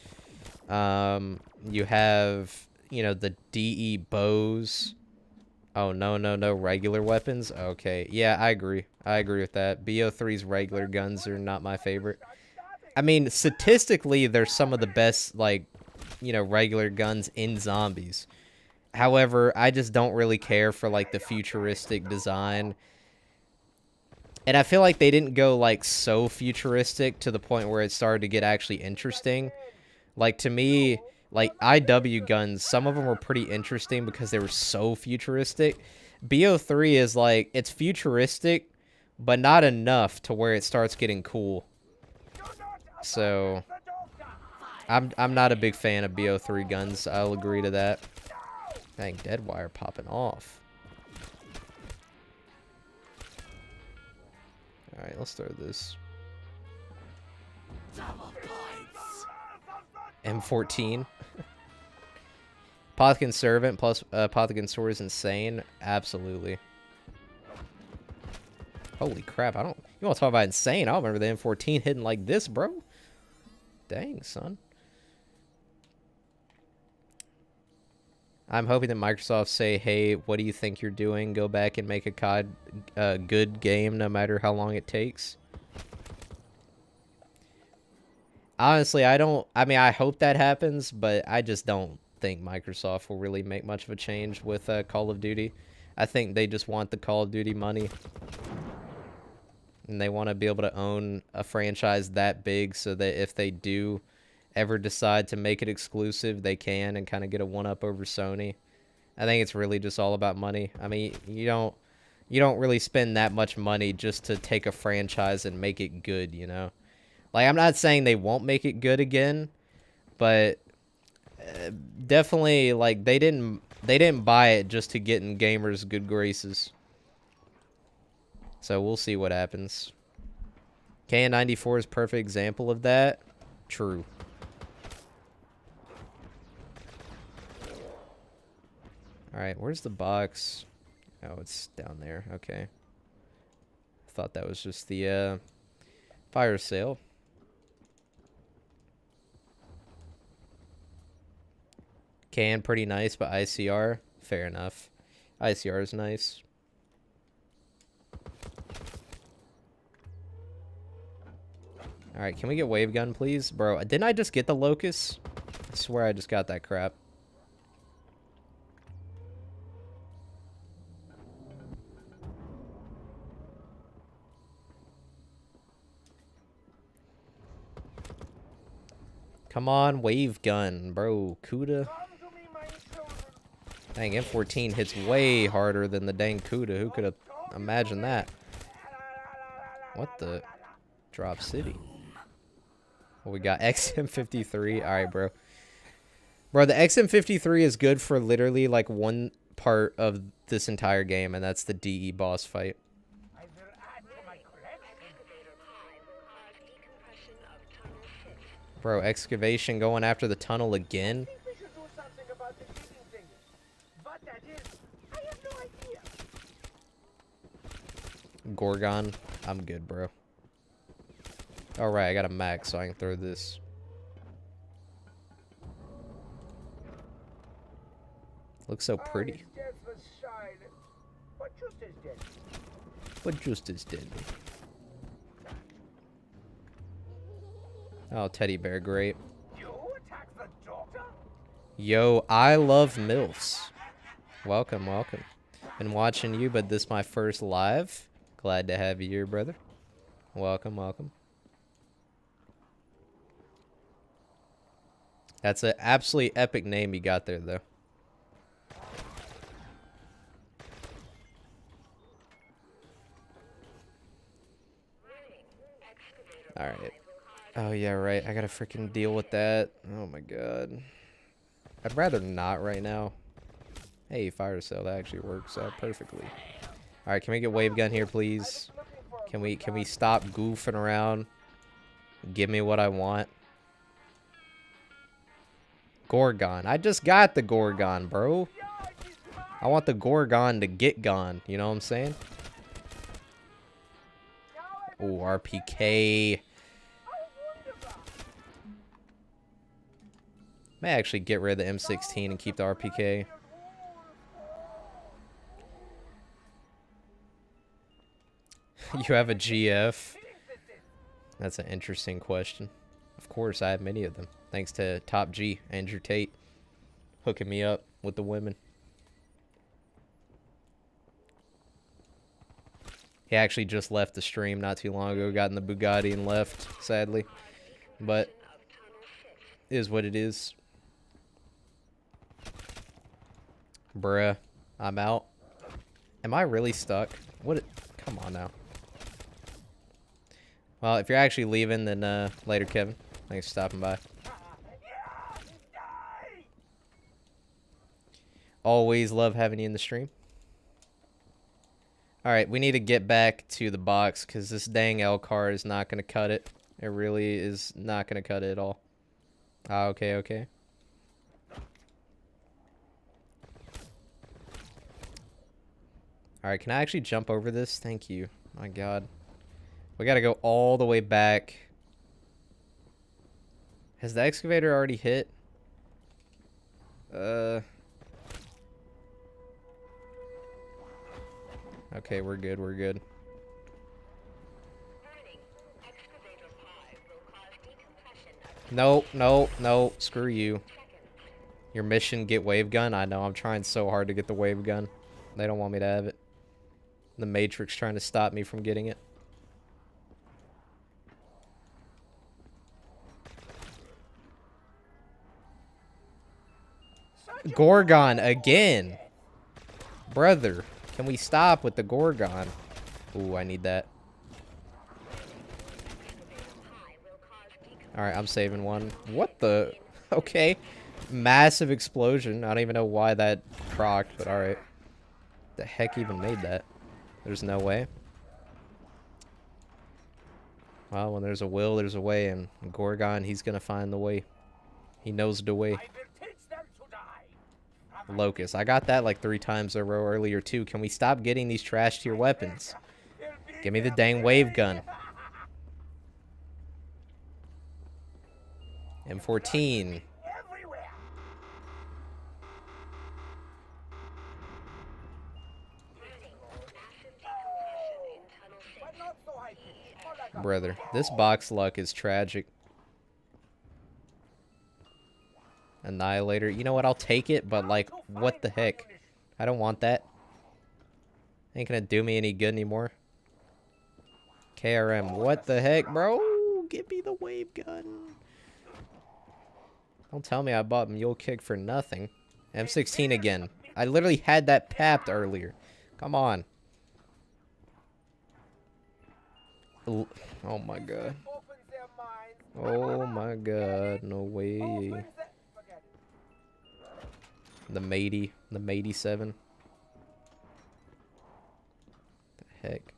You have, you know, the DE bows. Oh, no, regular weapons? Okay, yeah, I agree. I agree with that. BO3's regular guns are not my favorite. I mean, statistically, they're some of the best, like, you know, regular guns in zombies. However, I just don't really care for, like, the futuristic design. And I feel like they didn't go, like, so futuristic to the point where it started to get actually interesting. Like, to me, like, IW guns, some of them were pretty interesting because they were so futuristic. BO3 is like, it's futuristic, but not enough to where it starts getting cool. So I'm not a big fan of BO3 guns. I'll agree to that. Dang, dead wire popping off. All right, let's throw this. M14. Apothicon Servant plus Apothicon Sword is insane. Absolutely. Holy crap, I don't... You want to talk about insane? I don't remember the M14 hitting like this, bro. Dang, son. I'm hoping that Microsoft say, hey, what do you think you're doing? Go back and make a COD good game no matter how long it takes. Honestly, I mean, I hope that happens, but I just don't think Microsoft will really make much of a change with Call of Duty. I think they just want the Call of Duty money. And they want to be able to own a franchise that big so that if they do ever decide to make it exclusive, they can and kind of get a one-up over Sony. I think it's really just all about money. I mean, you don't really spend that much money just to take a franchise and make it good, you know? Like, I'm not saying they won't make it good again, but definitely, like, they didn't buy it just to get in gamers' good graces. So we'll see what happens. KN94 is a perfect example of that. True. Alright, where's the box? Oh, it's down there. Okay. I thought that was just the fire sale. KN pretty nice, but ICR, fair enough. ICR is nice. Alright, can we get wave gun, please? Bro, didn't I just get the Locust? I swear I just got that crap. Come on, wave gun, bro. Kuda. Dang, M14 hits way harder than the dang Kuda. Who could have imagined that? What the? Drop City. Well, we got XM53. Alright, bro. Bro, the XM53 is good for literally like one part of this entire game, and that's the DE boss fight. Bro, excavation going after the tunnel again? Gorgon, I'm good, bro. Alright, I got a max, so I can throw this. Looks so pretty. But just as deadly. Oh, teddy bear, great. Yo, I love MILFs. Welcome, welcome. Been watching you, but this is my first live. Glad to have you here, brother. Welcome, welcome. That's an absolutely epic name you got there, though. Alright. Oh, yeah, right. I gotta freaking deal with that. Oh, my God. I'd rather not right now. Hey, fire sale. That actually works out perfectly. Alright, can we get wave gun here, please? Can we stop goofing around? Give me what I want. Gorgon. I just got the Gorgon, bro. I want the Gorgon to get gone. You know what I'm saying? Oh, RPK. May actually get rid of the M16 and keep the RPK. You have a GF? That's an interesting question. Of course, I have many of them. Thanks to Top G, Andrew Tate, hooking me up with the women. He actually just left the stream not too long ago, got in the Bugatti and left, sadly. But, it is what it is. Bruh, I'm out. Am I really stuck? What? Come on now. Well, if you're actually leaving, then later, Kevin. Thanks for stopping by. Always love having you in the stream. Alright, we need to get back to the box because this dang L-car is not going to cut it. It really is not going to cut it at all. Ah, okay, okay. Alright, can I actually jump over this? Thank you. My god. We gotta go all the way back. Has the excavator already hit? Okay, we're good, we're good. No, no, no, screw you. Your mission, get wave gun? I know, I'm trying so hard to get the wave gun. They don't want me to have it. The Matrix trying to stop me from getting it. Gorgon again. Brother, can we stop with the Gorgon? Ooh, I need that. Alright, I'm saving one. What the? Okay. Massive explosion. I don't even know why that procced, but alright. The heck even made that? There's no way. Well, when there's a will, there's a way, and Gorgon, he's gonna find the way. He knows the way. Locust. I got that like 3 times in a row earlier too. Can we stop getting these trash tier weapons? Give me the dang wave gun. M14. Brother, this box luck is tragic. Annihilator. You know what? I'll take it, but like, what the heck? I don't want that. Ain't gonna do me any good anymore. KRM. What the heck, bro? Give me the wave gun. Don't tell me I bought Mule Kick for nothing. M16 again. I literally had that papped earlier. Come on. Oh my god. Oh my god. No way. The matey. The matey 7. The heck.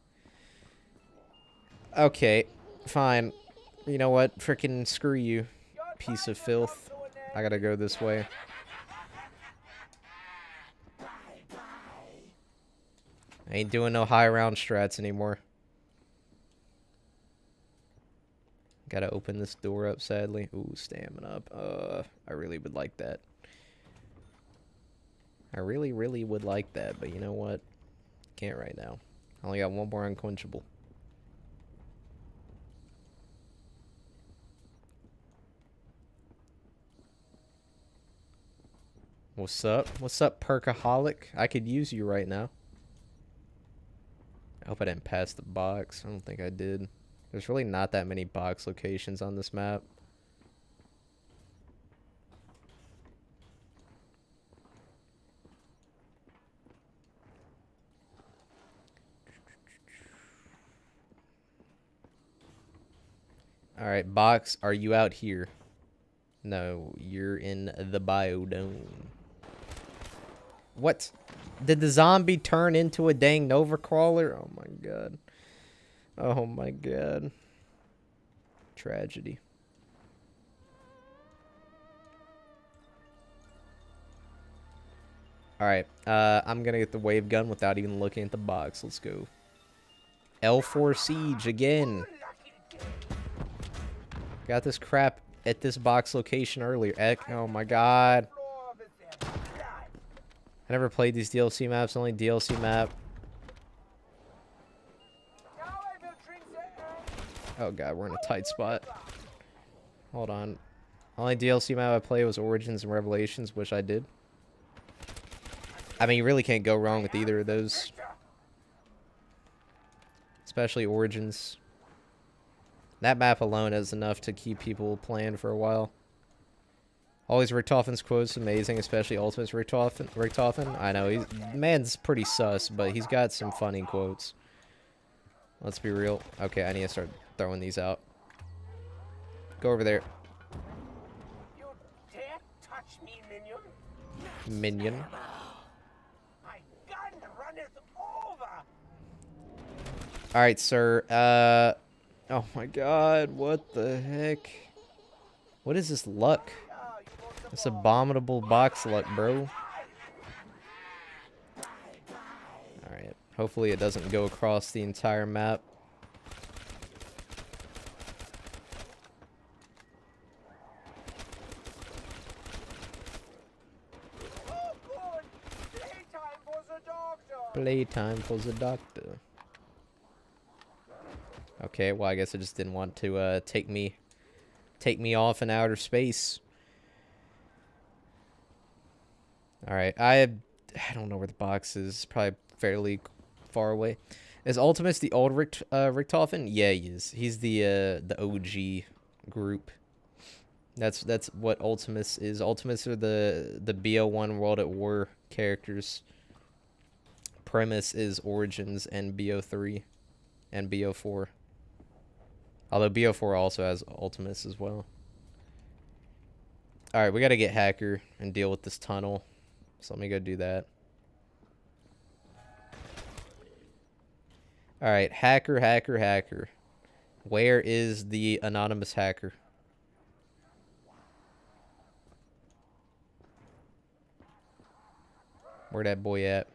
Okay. Fine. You know what? Frickin' screw you. Piece of filth. I gotta go this way. I ain't doing no high round strats anymore. Gotta open this door up, sadly. Ooh, stamina up. I really would like that. I really, really would like that, but you know what? Can't right now. I only got one more unquenchable. What's up? What's up, Perkaholic? I could use you right now. I hope I didn't pass the box. I don't think I did. There's really not that many box locations on this map. Alright, box, are you out here? No, you're in the biodome. What? Did the zombie turn into a dang Nova Crawler? Oh my god. Oh my god. Tragedy. Alright, I'm gonna get the wave gun without even looking at the box. Let's go. L4 Siege again. Got this crap at this box location earlier. Oh my god. I never played these DLC maps, only DLC map. Oh god, we're in a tight spot. Hold on. Only DLC map I played was Origins and Revelations, which I did. I mean, you really can't go wrong with either of those. Especially Origins. That map alone is enough to keep people playing for a while. Always Richtofen's quotes amazing, especially Ultimate's Richtofen. I know, he's man's pretty sus, but he's got some funny quotes. Let's be real. Okay, I need to start throwing these out. Go over there. You dare touch me, minion? Minion. My gun runneth over. Alright, sir. Oh my god, what the heck? What is this luck? This abominable box luck, bro. Alright, hopefully it doesn't go across the entire map. Oh, good. Playtime for the doctor. Playtime for the doctor. Okay, well I guess I just didn't want to take me off in outer space. Alright, I don't know where the box is. It's probably fairly far away. Is Ultimus the old Richtofen? Yeah, he is. He's the OG group. That's what Ultimus is. Ultimus are the BO1 World at War characters. Premise is Origins and BO3 and BO4. Although BO4 also has Ultimus as well. Alright, we gotta get Hacker and deal with this tunnel. So let me go do that. Alright, hacker. Where is the anonymous hacker? Where that boy at?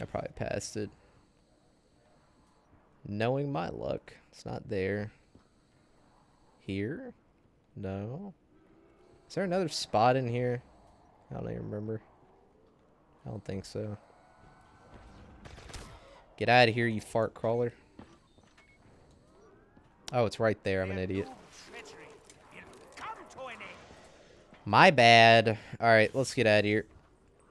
I probably passed it. Knowing my luck, it's not there. Here? No. Is there another spot in here? I don't even remember. I don't think so. Get out of here, you fart crawler. Oh, it's right there. I'm an idiot. My bad. Alright, let's get out of here.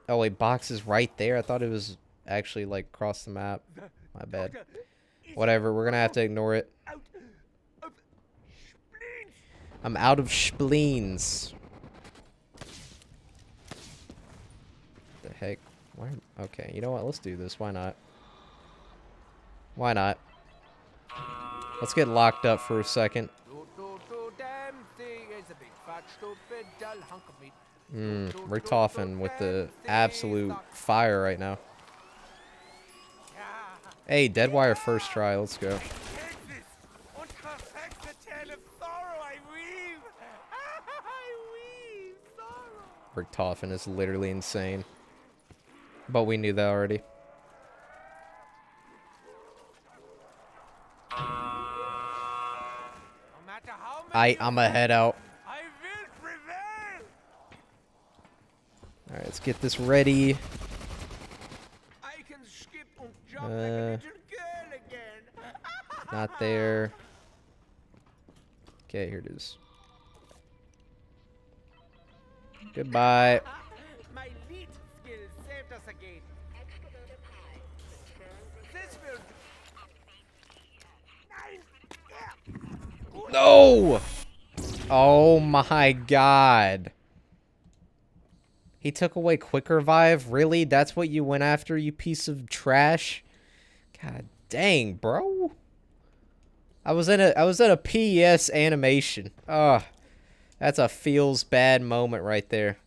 Oh, wait, box is right there. I thought it was actually, like, across the map. My bad. Whatever, we're gonna have to ignore it. I'm out of spleens. The heck? Why? Okay, you know what? Let's do this. Why not? Why not? Let's get locked up for a second. Richtofen with the absolute fire right now. Hey, Deadwire first try. Let's go. Richtofen is literally insane. But we knew that already. I'ma head out. Alright, let's get this ready. Not there. Okay, here it is. Goodbye. My lead skill saved us again. This will... No! Oh my god. He took away Quick Revive? Really? That's what you went after, you piece of trash? God dang, bro. I was in a PES animation. Ugh. That's a feels bad moment right there.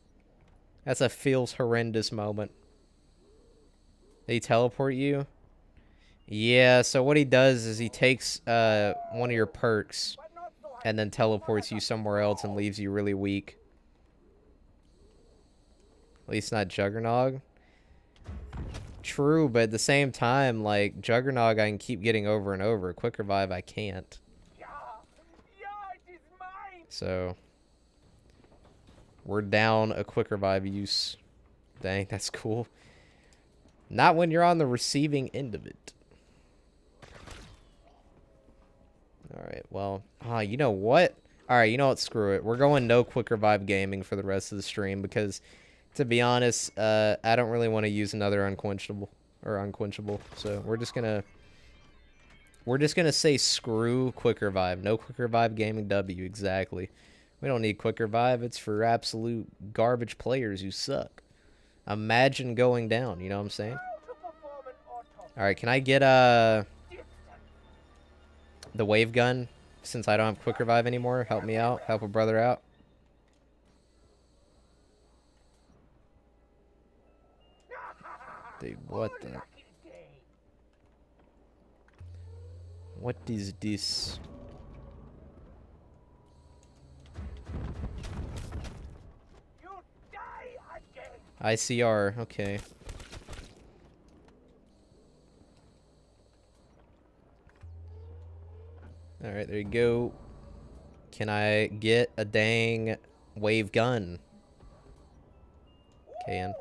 That's a feels horrendous moment. Did he teleport you? Yeah, so what he does is he takes one of your perks and then teleports you somewhere else and leaves you really weak. At least not Juggernog. True, but at the same time, like, Juggernog I can keep getting over and over. Quick Revive I can't. So, we're down a Quick Revive use. Dang, that's cool. Not when you're on the receiving end of it. Alright, well, you know what? Alright, you know what? Screw it. We're going no Quick Revive gaming for the rest of the stream because To be honest, I don't really want to use another unquenchable. So we're just gonna say screw Quick Revive. No Quick Revive Gaming W, exactly. We don't need Quick Revive. It's for absolute garbage players who suck. Imagine going down, you know what I'm saying? Alright, can I get the wave gun since I don't have Quick Revive anymore? Help me out. Help a brother out. Dude, what the... What is this? ICR, okay. Alright, there you go. Can I get a dang wave gun? Can.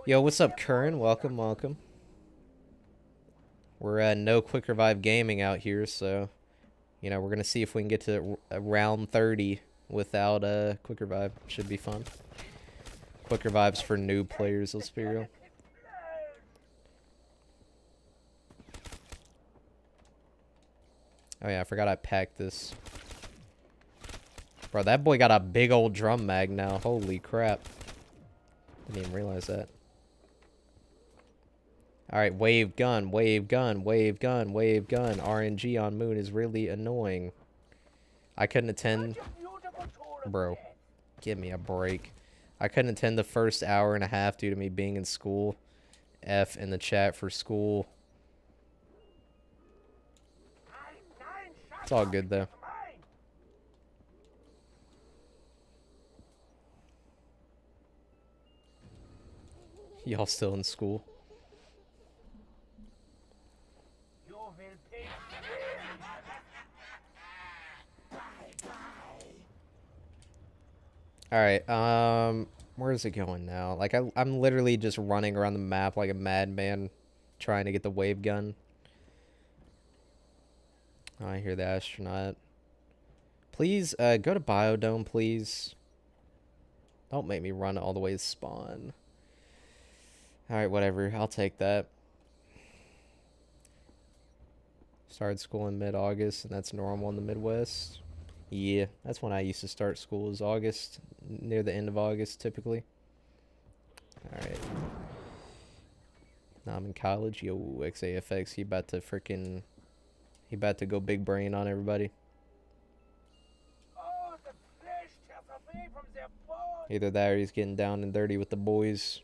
Yo, what's up, Curran? Welcome, welcome. We're no Quick Revive Gaming out here, so... You know, we're gonna see if we can get to round 30 without a Quick Revive. Should be fun. Quick Revives for new players, let's be real. Oh yeah, I forgot I packed this. Bro, that boy got a big old drum mag now. Holy crap. Didn't even realize that. Alright, wave gun, wave gun, wave gun, wave gun. RNG on Moon is really annoying. I couldn't attend... Bro, give me a break. I couldn't attend the first hour and a half due to me being in school. F in the chat for school. It's all good, though. Y'all still in school? Alright, where is it going now? Like, I'm literally just running around the map like a madman trying to get the wave gun. Oh, I hear the astronaut. Please, go to Biodome, please. Don't make me run all the way to spawn. Alright, whatever. I'll take that. Started school in mid-August, and that's normal in the Midwest. Yeah, that's when I used to start school, is August. Near the end of August, typically. Alright. Now I'm in college. Yo, XAFX, he about to freaking... He about to go big brain on everybody. Either that or he's getting down and dirty with the boys.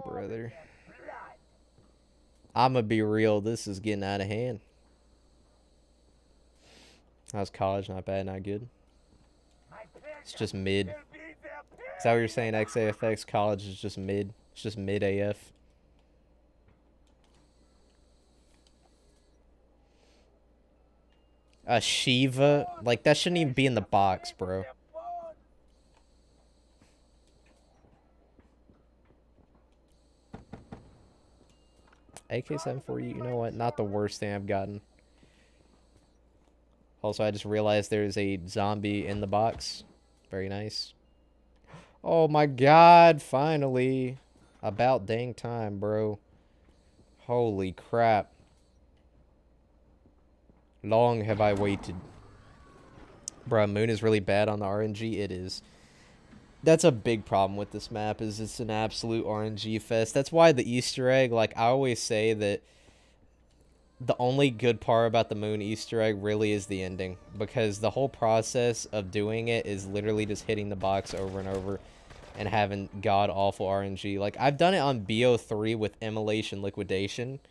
Brother. I'ma be real, this is getting out of hand. How's college? Not bad, not good. It's just mid. Is that what you're saying, XAFX? College is just mid. It's just mid AF. A Shiva? Like, that shouldn't even be in the box, bro. AK-74, you know what? Not the worst thing I've gotten. Also, I just realized there's a zombie in the box. Very nice. Oh my god, finally. About dang time, bro. Holy crap. Long have I waited. Bruh, Moon is really bad on the RNG. It is. That's a big problem with this map, is it's an absolute RNG fest. That's why the Easter egg, like, I always say that the only good part about the Moon Easter egg really is the ending. Because the whole process of doing it is literally just hitting the box over and over and having god-awful RNG. Like, I've done it on BO3 with Immolation Liquidation.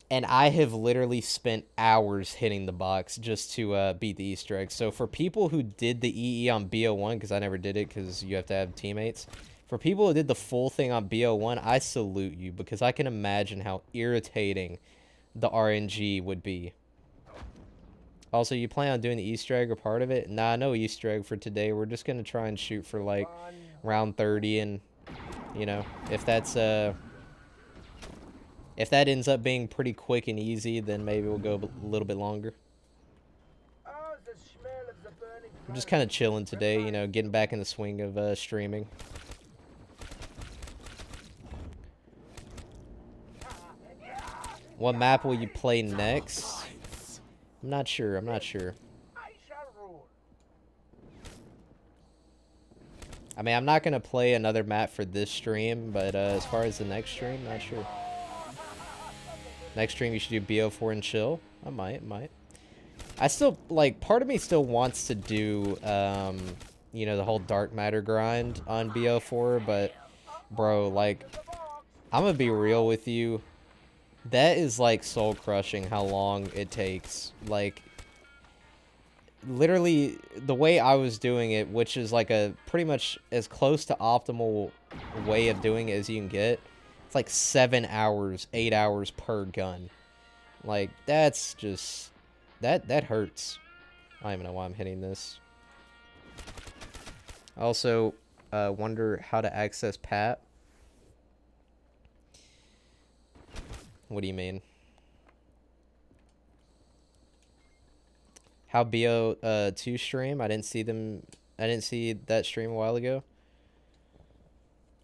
And I have literally spent hours hitting the box just to beat the Easter egg. So for people who did the EE on BO1, because I never did it because you have to have teammates. For people who did the full thing on BO1, I salute you, because I can imagine how irritating the RNG would be. Also, you plan on doing the Easter egg or part of it? Nah, no Easter egg for today. We're just gonna try and shoot for like round 30, and you know, if that's if that ends up being pretty quick and easy, then maybe we'll go a little bit longer. I'm just kind of chilling today, you know, getting back in the swing of streaming. What map will you play next? I'm not sure. I'm not sure. I mean, I'm not going to play another map for this stream, but as far as the next stream, not sure. Next stream, you should do BO4 and chill. I might. I still, like, part of me still wants to do, you know, the whole dark matter grind on BO4, but, bro, like, I'm going to be real with you. That is, like, soul-crushing how long it takes. Like, literally, the way I was doing it, which is, like, a pretty much as close to optimal way of doing it as you can get, it's, like, 7 hours, 8 hours per gun. Like, that's just... That hurts. I don't even know why I'm hitting this. I also wonder how to access PAP. What do you mean? How BO2 stream? I didn't see that stream a while ago.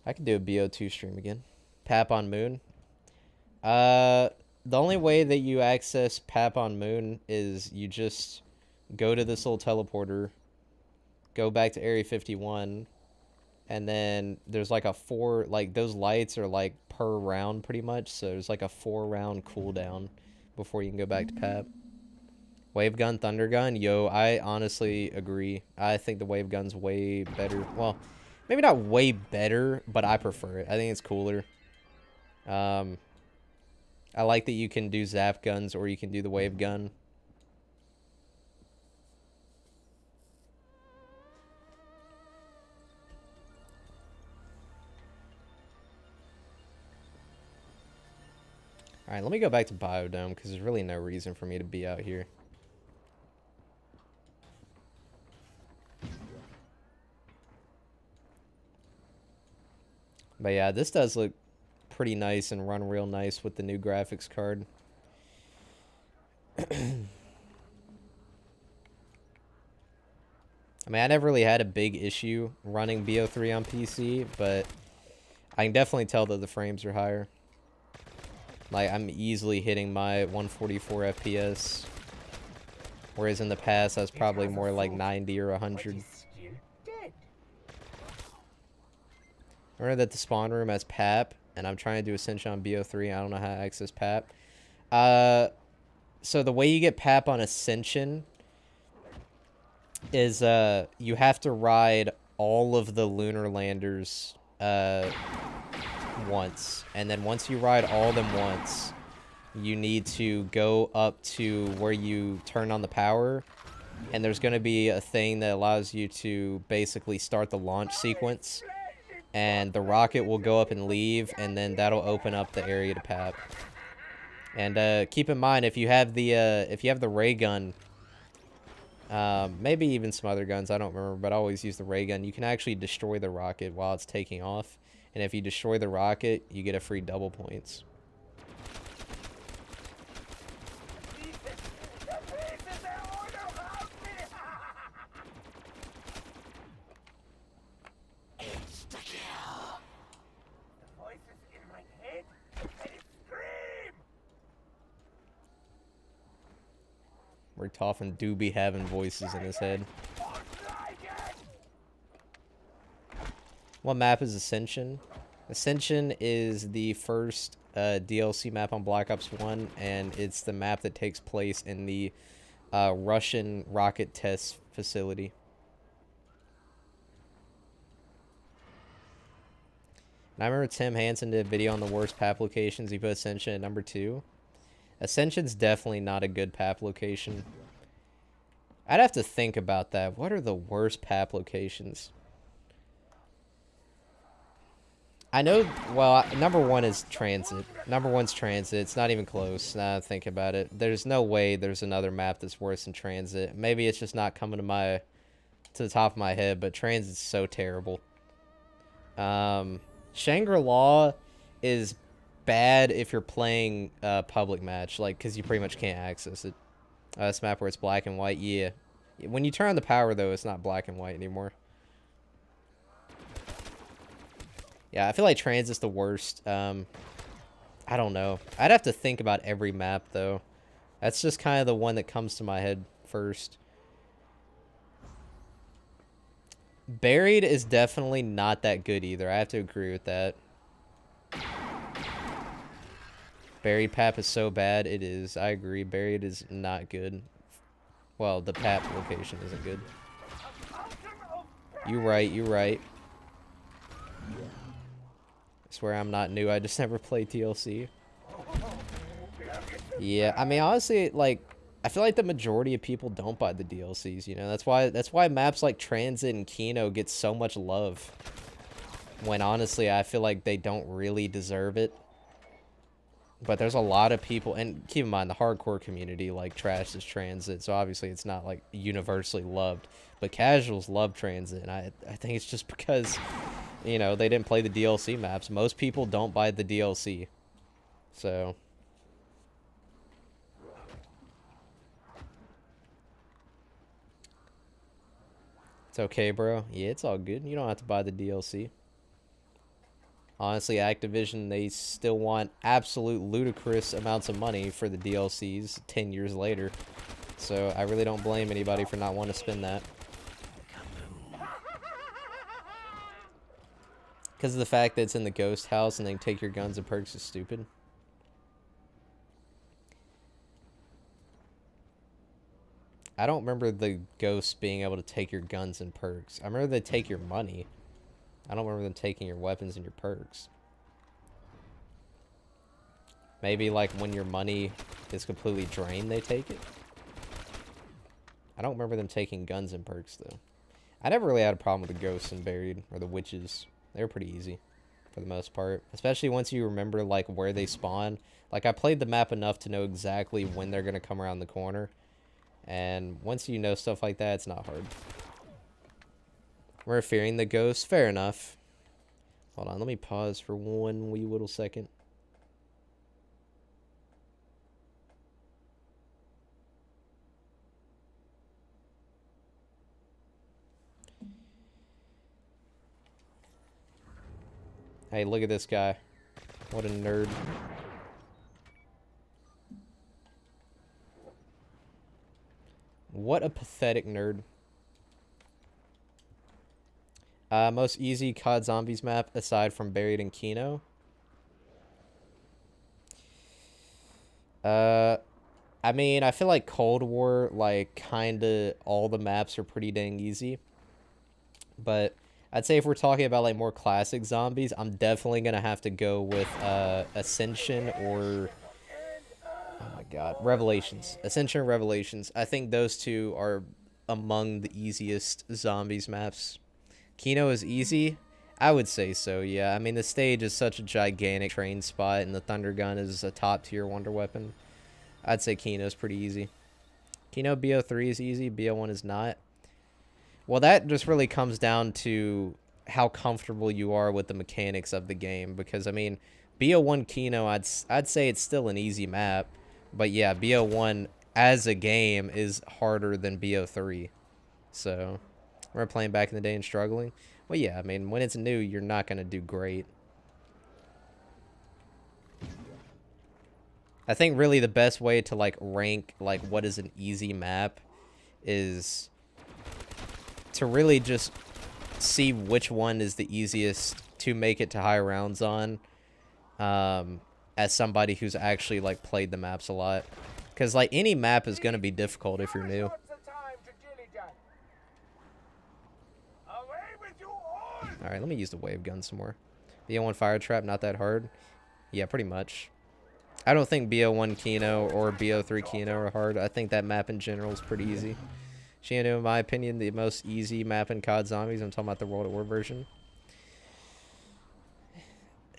I can do a BO2 stream again. PAP on Moon. The only way that you access PAP on Moon is you just go to this little teleporter, go back to Area 51, and then there's like a those lights are like per round pretty much, so there's like a 4-round cooldown before you can go back to PAP. Wave gun, thunder gun, yo, I honestly agree. I think the wave gun's way better. Well, maybe not way better, but I prefer it. I think it's cooler. I like that you can do zap guns or you can do the wave gun. Alright, let me go back to Biodome because there's really no reason for me to be out here. But yeah, this does look pretty nice and run real nice with the new graphics card. I mean, I never really had a big issue running BO3 on PC, but I can definitely tell that the frames are higher. Like, I'm easily hitting my 144 FPS, whereas in the past I was probably more like 90 or 100. Remember that the spawn room has PAP, and I'm trying to do Ascension on BO3. I don't know how to access PAP. So the way you get PAP on Ascension is you have to ride all of the lunar landers once, and then once you ride all of them once, you need to go up to where you turn on the power, and there's going to be a thing that allows you to basically start the launch sequence, and the rocket will go up and leave, and then that'll open up the area to PAP. And keep in mind, if you have the ray gun, maybe even some other guns, I don't remember, but I always use the ray gun, you can actually destroy the rocket while it's taking off. And if you destroy the rocket, you get a free double points. Richtofen do be having voices in his head. What map is Ascension? Ascension is the first DLC map on Black Ops 1, and it's the map that takes place in the Russian rocket test facility. And I remember Tim Hansen did a video on the worst PAP locations. He put Ascension at number 2. Ascension's definitely not a good PAP location. I'd have to think about that. What are the worst PAP locations? I know, well, number one is transit. Number one's transit. It's not even close, now that I think about it. There's no way there's another map that's worse than transit. Maybe it's just not coming to the top of my head, but transit's so terrible. Shangri-La is bad if you're playing a public match, like, because you pretty much can't access it. This map where it's black and white, yeah. When you turn on the power, though, it's not black and white anymore. Yeah, I feel like transit's the worst. I don't know. I'd have to think about every map, though. That's just kind of the one that comes to my head first. Buried is definitely not that good either. I have to agree with that. Buried Pap is so bad. It is. I agree. Buried is not good. Well, the Pap location isn't good. You're right. You're right. I swear I'm not new. I just never played TLC. Yeah, I mean, honestly, like, I feel like the majority of people don't buy the DLCs, you know? That's why maps like Transit and Kino get so much love. When honestly, I feel like they don't really deserve it. But there's a lot of people, and keep in mind, the hardcore community, like, trashes Transit, so obviously it's not, like, universally loved. But casuals love Transit, and I think it's just because, you know, they didn't play the DLC maps. Most people don't buy the DLC. So... It's okay, bro. Yeah, it's all good. You don't have to buy the DLC. Honestly, Activision, they still want absolute ludicrous amounts of money for the DLCs 10 years later. So I really don't blame anybody for not wanting to spend that. Because of the fact that it's in the ghost house and they can take your guns and perks is stupid. I don't remember the ghosts being able to take your guns and perks. I remember they take your money. I don't remember them taking your weapons and your perks. Maybe like when your money is completely drained, they take it. I don't remember them taking guns and perks though. I never really had a problem with the ghosts and buried or the witches. They were pretty easy for the most part. Especially once you remember like where they spawn. Like I played the map enough to know exactly when they're going to come around the corner. And once you know stuff like that, it's not hard. We're fearing the ghosts. Fair enough. Hold on, let me pause for one wee little second. Hey, look at this guy. What a nerd. What a pathetic nerd. Most easy COD Zombies map aside from Buried and Kino. I mean, I feel like Cold War, like, kinda all the maps are pretty dang easy. But I'd say if we're talking about, like, more classic zombies, I'm definitely gonna have to go with, Ascension or... Oh my god. Revelations. Ascension and Revelations. I think those two are among the easiest zombies maps. Kino is easy? I would say so, yeah. I mean, the stage is such a gigantic train spot, and the Thunder Gun is a top-tier wonder weapon. I'd say Kino's pretty easy. Kino BO3 is easy, BO1 is not. Well, that just really comes down to how comfortable you are with the mechanics of the game, because, I mean, BO1 Kino, I'd say it's still an easy map. But yeah, BO1 as a game is harder than BO3. So, we're playing back in the day and struggling. Well, yeah, I mean, when it's new, you're not going to do great. I think really the best way to, like, rank, like, what is an easy map is to really just see which one is the easiest to make it to high rounds on. As somebody who's actually, like, played the maps a lot. Because, like, any map is going to be difficult if you're new. Alright, let me use the wave gun some more. BO1 fire trap, not that hard. Yeah, pretty much. I don't think BO1 Kino or BO3 Kino are hard. I think that map in general is pretty easy. Shiano, in my opinion, the most easy map in COD Zombies. I'm talking about the World at War version.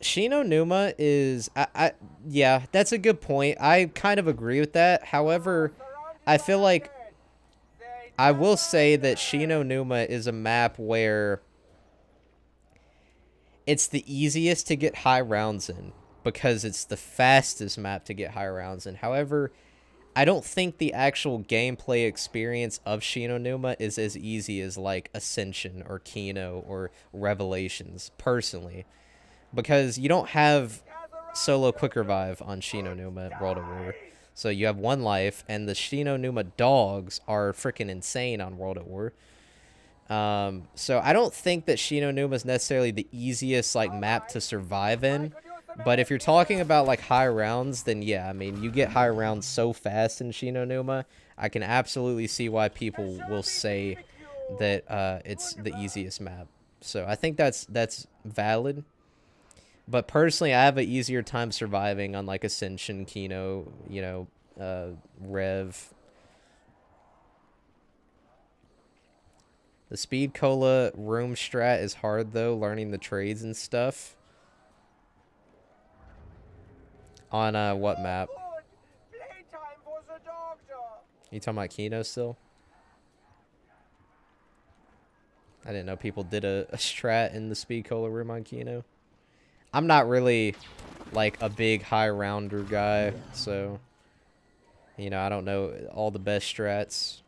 Shino Numa is yeah, that's a good point. I kind of agree with that. However, I feel like I will say that Shino Numa is a map where it's the easiest to get high rounds in because it's the fastest map to get high rounds in. However, I don't think the actual gameplay experience of Shino Numa is as easy as like Ascension or Kino or Revelations, personally. Because you don't have solo quick revive on Shino Numa at World of War. So you have one life, and the Shino Numa dogs are freaking insane on World at War. So I don't think that Shino Numa is necessarily the easiest like map to survive in. But if you're talking about like high rounds, then yeah, I mean, you get high rounds so fast in Shino Numa. I can absolutely see why people will say that it's the easiest map. So I think that's valid. But personally, I have an easier time surviving on like Ascension, Kino, you know, Rev. The Speed Cola room strat is hard though, learning the trades and stuff. On what map? You talking about Kino still? I didn't know people did a strat in the Speed Cola room on Kino. I'm not really like a big high rounder guy, so you know, I don't know all the best strats.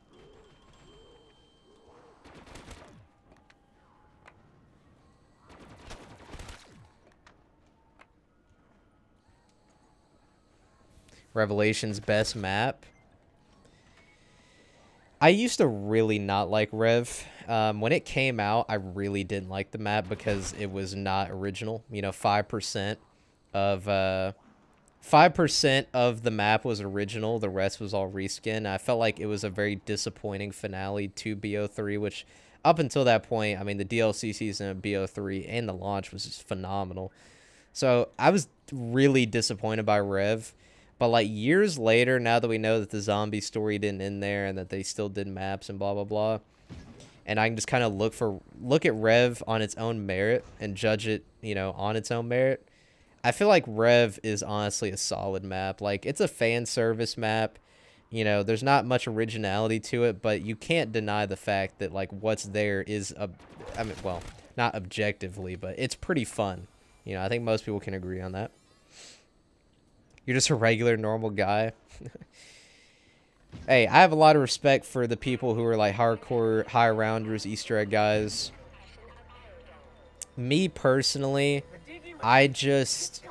Revelation's best map. I used to really not like Rev. When it came out, I really didn't like the map because it was not original. You know, 5% of 5% of the map was original. The rest was all reskin. I felt like it was a very disappointing finale to BO3, which up until that point, I mean, the DLC season of BO3 and the launch was just phenomenal. So I was really disappointed by Rev. But like years later, now that we know that the zombie story didn't end there and that they still did maps and blah blah blah, and I can just kind of look at Rev on its own merit and judge it, you know, on its own merit. I feel like Rev is honestly a solid map. Like, it's a fan service map. You know, there's not much originality to it, but you can't deny the fact that like what's there is I mean, well, not objectively, but it's pretty fun. You know, I think most people can agree on that. You're just a regular, normal guy. Hey, I have a lot of respect for the people who are like hardcore, high rounders, Easter egg guys. Me personally, I guess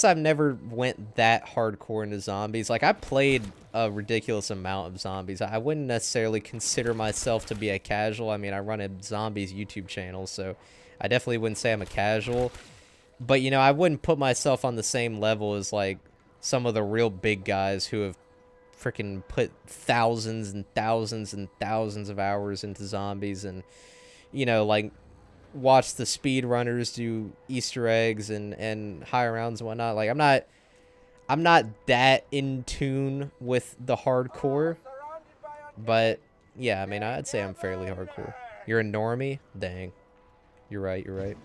I've never went that hardcore into zombies. Like, I played a ridiculous amount of zombies. I wouldn't necessarily consider myself to be a casual. I mean, I run a zombies YouTube channel, so I definitely wouldn't say I'm a casual. But, you know, I wouldn't put myself on the same level as, like, some of the real big guys who have freaking put thousands and thousands and thousands of hours into zombies and, you know, like, watch the speedrunners do Easter eggs and high rounds and whatnot. Like, I'm not that in tune with the hardcore. But, yeah, I mean, I'd say I'm fairly hardcore. You're a normie? Dang. You're right, you're right.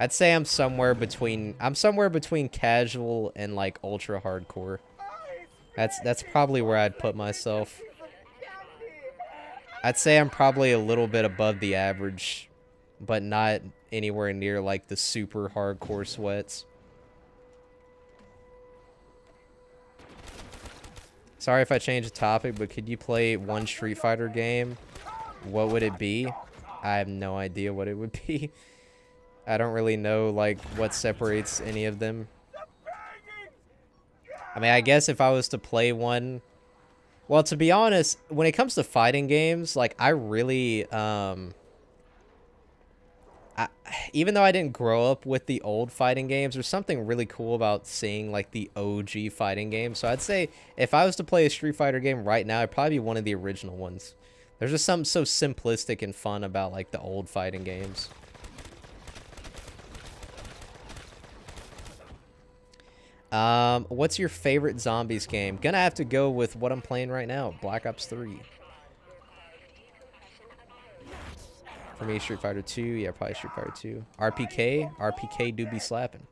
I'd say I'm somewhere between casual and like ultra hardcore. That's probably where I'd put myself. I'd say I'm probably a little bit above the average, but not anywhere near like the super hardcore sweats. Sorry if I changed the topic, but could you play one Street Fighter game? What would it be? I have no idea what it would be. I don't really know, like, what separates any of them. I mean, I guess if I was to play one... Well, to be honest, when it comes to fighting games, like, I really, even though I didn't grow up with the old fighting games, there's something really cool about seeing, like, the OG fighting games. So I'd say if I was to play a Street Fighter game right now, it'd probably be one of the original ones. There's just something so simplistic and fun about, like, the old fighting games. What's your favorite zombies game? Gonna have to go with what I'm playing right now, Black Ops 3. For me, Street Fighter 2. Yeah, probably Street Fighter 2. RPK. RPK do be slapping.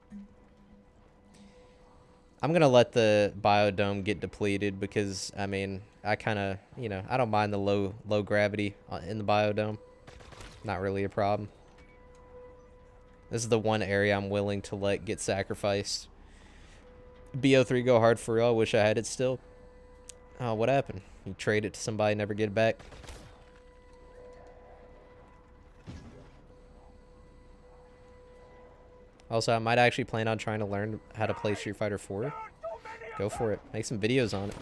I'm going to let the biodome get depleted because, I mean, I kind of, you know, I don't mind the low gravity in the biodome. Not really a problem. This is the one area I'm willing to let get sacrificed. BO3 go hard for real. I wish I had it still. Oh, what happened? You trade it to somebody, never get it back? Also, I might actually plan on trying to learn how to play Street Fighter 4. Go for it. Make some videos on it.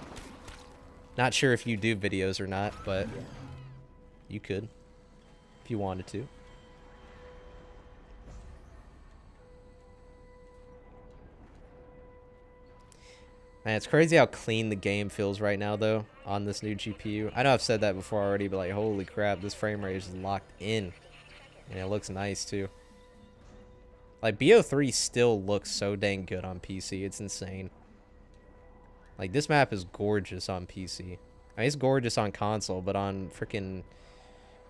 Not sure if you do videos or not, but you could if you wanted to. Man, it's crazy how clean the game feels right now, though, on this new GPU. I know I've said that before already, but, like, holy crap, this frame rate is locked in. And it looks nice, too. Like, BO3 still looks so dang good on PC. It's insane. Like, this map is gorgeous on PC. I mean, it's gorgeous on console, but on freaking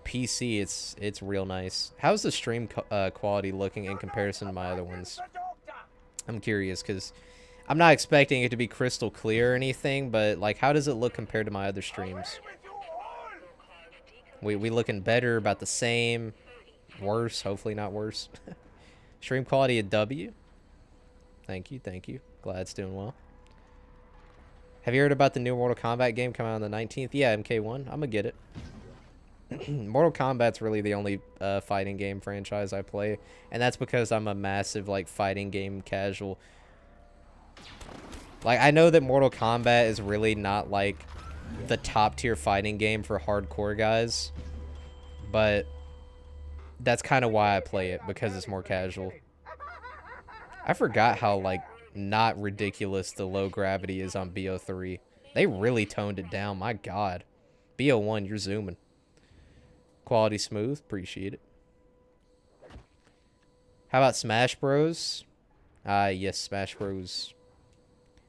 PC, it's real nice. How's the stream quality looking in comparison to my other ones? I'm curious, because I'm not expecting it to be crystal clear or anything, but, like, how does it look compared to my other streams? We looking better, about the same, worse, hopefully not worse. Stream quality a W. Thank you, thank you. Glad it's doing well. Have you heard about the new Mortal Kombat game coming out on the 19th? Yeah, MK1. I'm gonna get it. Mortal Kombat's really the only fighting game franchise I play, and that's because I'm a massive, like, fighting game casual. Like, I know that Mortal Kombat is really not, like, the top-tier fighting game for hardcore guys, but that's kind of why I play it, because it's more casual. I forgot how, like, not ridiculous the low gravity is on BO3. They really toned it down, my god. BO1, you're zooming. Quality smooth, appreciate it. How about Smash Bros? Yes, Smash Bros.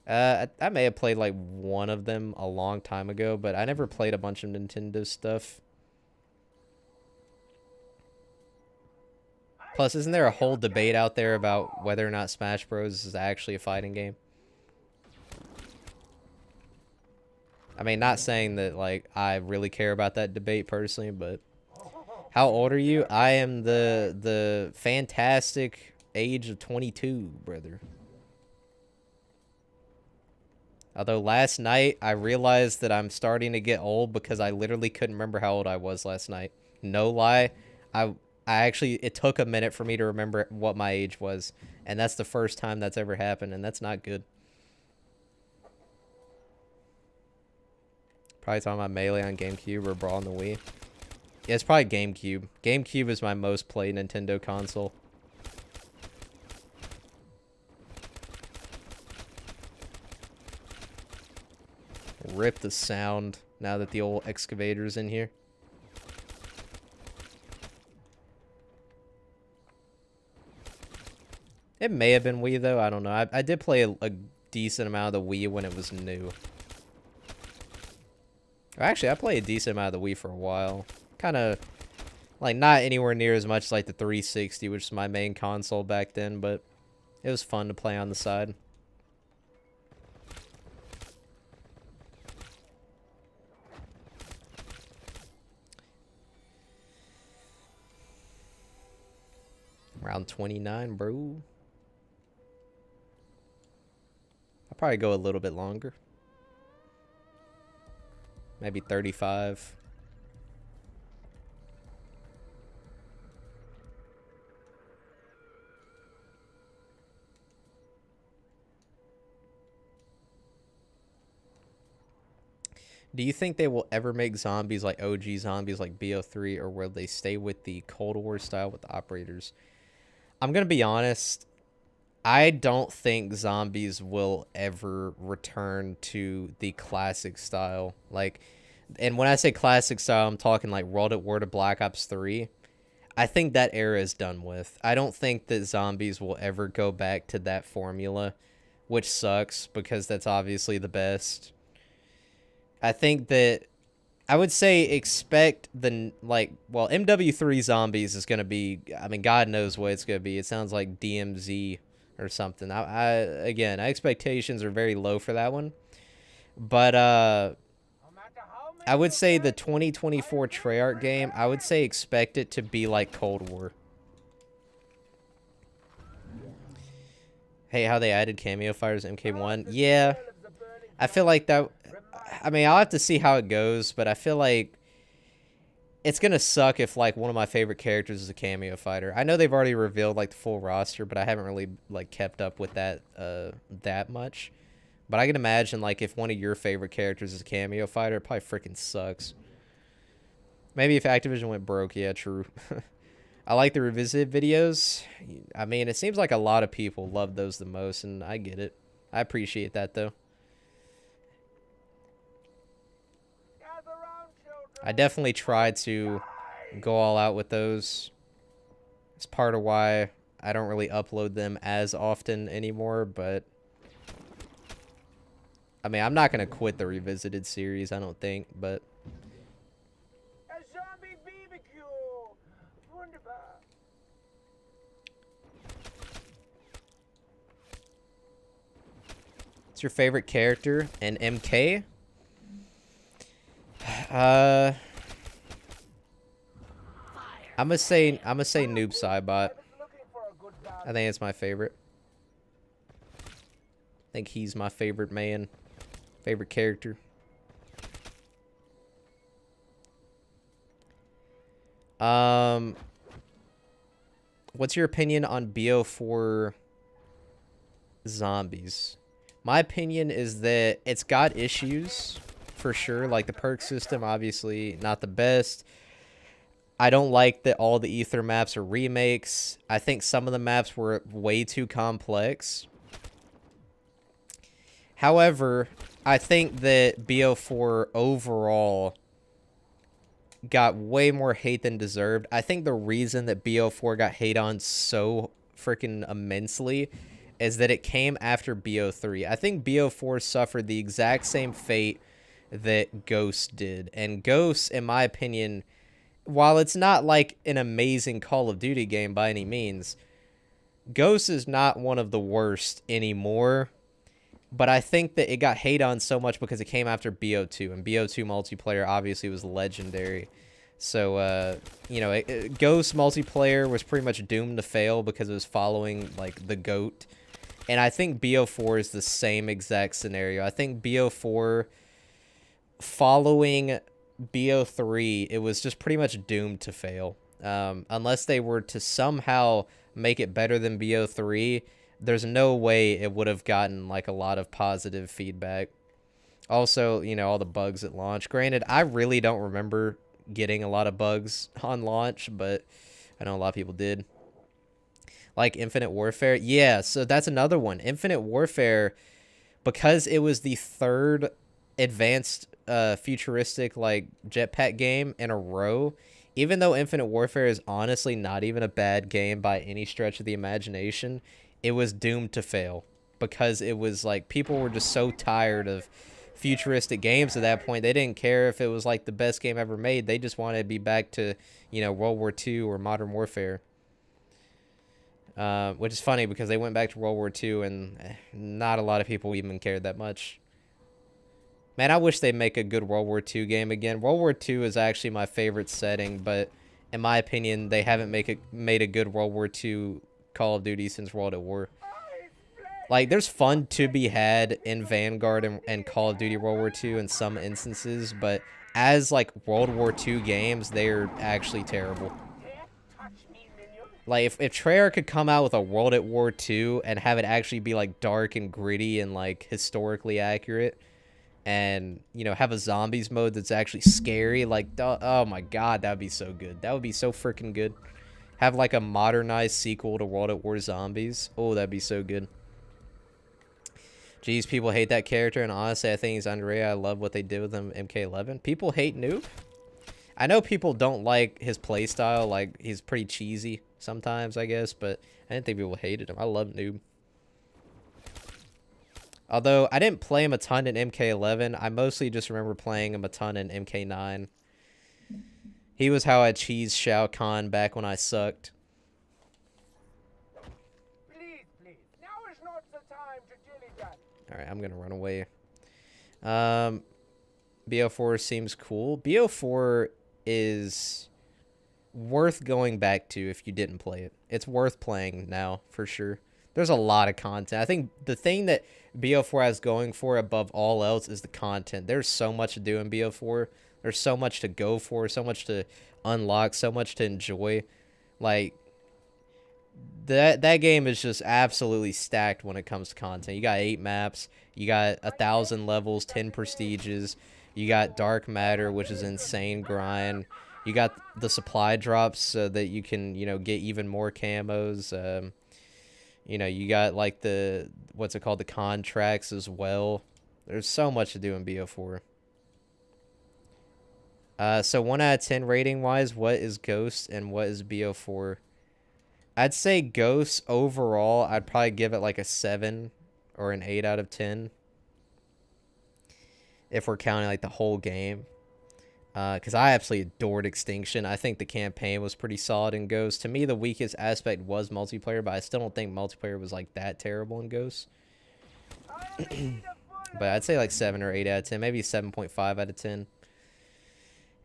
I may have played, like, one of them a long time ago, but I never played a bunch of Nintendo stuff. Plus, isn't there a whole debate out there about whether or not Smash Bros. Is actually a fighting game? I mean, not saying that, like, I really care about that debate personally, but how old are you? I am the fantastic age of 22, brother. Although last night, I realized that I'm starting to get old because I literally couldn't remember how old I was last night. No lie, I actually, it took a minute for me to remember what my age was. And that's the first time that's ever happened, and that's not good. Probably talking about Melee on GameCube or Brawl on the Wii. Yeah, it's probably GameCube. GameCube is my most played Nintendo console. Rip the sound now that the old excavator's in here. It may have been Wii, though. I don't know. I did play a decent amount of the Wii when it was new. Actually, I played a decent amount of the Wii for a while. Kind of, like, not anywhere near as much like the 360, which is my main console back then, but it was fun to play on the side. Around 29, bro. I'll probably go a little bit longer. Maybe 35. Do you think they will ever make zombies like OG zombies like BO3, or will they stay with the Cold War style with the operators? I'm going to be honest. I don't think zombies will ever return to the classic style. Like, and when I say classic style, I'm talking like World at War to Black Ops 3. I think that era is done with. I don't think that zombies will ever go back to that formula, which sucks because that's obviously the best. I think that I would say expect the, like, well, MW3 Zombies is going to be, I mean, God knows what it's going to be. It sounds like DMZ or something. Again, expectations are very low for that one. But I would say the 2024 Treyarch game, I would say expect it to be like Cold War. Hey, how they added cameo fighters MK1? Yeah, I feel like that. I mean, I'll have to see how it goes, but I feel like it's gonna suck if like one of my favorite characters is a cameo fighter. I know they've already revealed like the full roster, but I haven't really like kept up with that that much. But I can imagine like if one of your favorite characters is a cameo fighter, it probably freaking sucks. Maybe if Activision went broke, yeah, true. I like the revisited videos. I mean, it seems like a lot of people love those the most, and I get it. I appreciate that though. I definitely try to go all out with those. It's part of why I don't really upload them as often anymore, but I mean, I'm not going to quit the revisited series, I don't think, but A zombie BBQ. Wunderbar. what's your favorite character in MK? I'm gonna say Noob Saibot. I think it's my favorite. I think he's my favorite man, favorite character. What's your opinion on BO4 zombies? My opinion is that it's got issues for sure. Like the perk system, obviously not the best. I don't like that all the Ether maps are remakes. I think some of the maps were way too complex. However, I think that BO4 overall got way more hate than deserved. I think the reason that BO4 got hate on so freaking immensely is that it came after BO3. I think BO4 suffered the exact same fate that Ghost did. And Ghost, in my opinion, while it's not like an amazing Call of Duty game by any means, Ghost is not one of the worst anymore. But I think that it got hate on so much because it came after BO2, and BO2 multiplayer obviously was legendary. So, you know, Ghost multiplayer was pretty much doomed to fail because it was following, like, the GOAT. And I think BO4 is the same exact scenario. I think BO4 following BO3, it was just pretty much doomed to fail. Unless they were to somehow make it better than BO3, there's no way it would have gotten like a lot of positive feedback. Also, you know, all the bugs at launch. Granted, I really don't remember getting a lot of bugs on launch, but I know a lot of people did. Like Infinite Warfare. Yeah, so that's another one. Infinite Warfare, because it was the third advanced futuristic like jetpack game in a row, even though Infinite Warfare is honestly not even a bad game by any stretch of the imagination, it was doomed to fail because it was like people were just so tired of futuristic games at that point. They didn't care if it was like the best game ever made. They just wanted to be back to, you know, World War II or Modern Warfare. Which is funny because they went back to World War II and not a lot of people even cared that much. Man, I wish they'd make a good World War II game again. World War II is actually my favorite setting, but in my opinion, they haven't made a good World War II Call of Duty since World at War. Like, there's fun to be had in Vanguard and Call of Duty World War II in some instances, but as, like, World War II games, they're actually terrible. Like, if Treyarch could come out with a World at War II and have it actually be, like, dark and gritty and, like, historically accurate, and, you know, have a zombies mode that's actually scary, like, oh my god, that would be so good. That would be so freaking good. Have, like, a modernized sequel to World at War Zombies. Oh, that'd be so good. Jeez, people hate that character, and honestly, I think he's underrated. I love what they did with him MK11. People hate Noob. I know people don't like his playstyle. Like, he's pretty cheesy sometimes, I guess, but I didn't think people hated him. I love Noob. Although I didn't play him a ton in MK11, I mostly just remember playing him a ton in MK9. He was how I cheesed Shao Kahn back when I sucked. Please, please. Now is not the time to dilly-dally. Alright, I'm gonna run away. BO4 seems cool. BO4 is worth going back to if you didn't play it. It's worth playing now, for sure. There's a lot of content. I think the thing that BO4 has going for above all else is the content. There's so much to do in BO4. There's so much to go for, so much to unlock, so much to enjoy. Like, that game is just absolutely stacked when it comes to content. You got 8 maps, you got 1,000 levels, 10 prestiges, you got Dark Matter, which is insane grind. You got the supply drops so that you can, you know, get even more camos. You know, you got like the, what's it called, the contracts as well. There's so much to do in BO4. So 1 out of 10 rating wise, what is Ghost and what is BO4? I'd say Ghost overall, I'd probably give it like a 7 or an 8 out of 10. If we're counting like the whole game. Because I absolutely adored Extinction. I think the campaign was pretty solid in Ghost. To me, the weakest aspect was multiplayer, but I still don't think multiplayer was like that terrible in Ghost. But I'd say like 7 or 8 out of 10. Maybe 7.5 out of 10.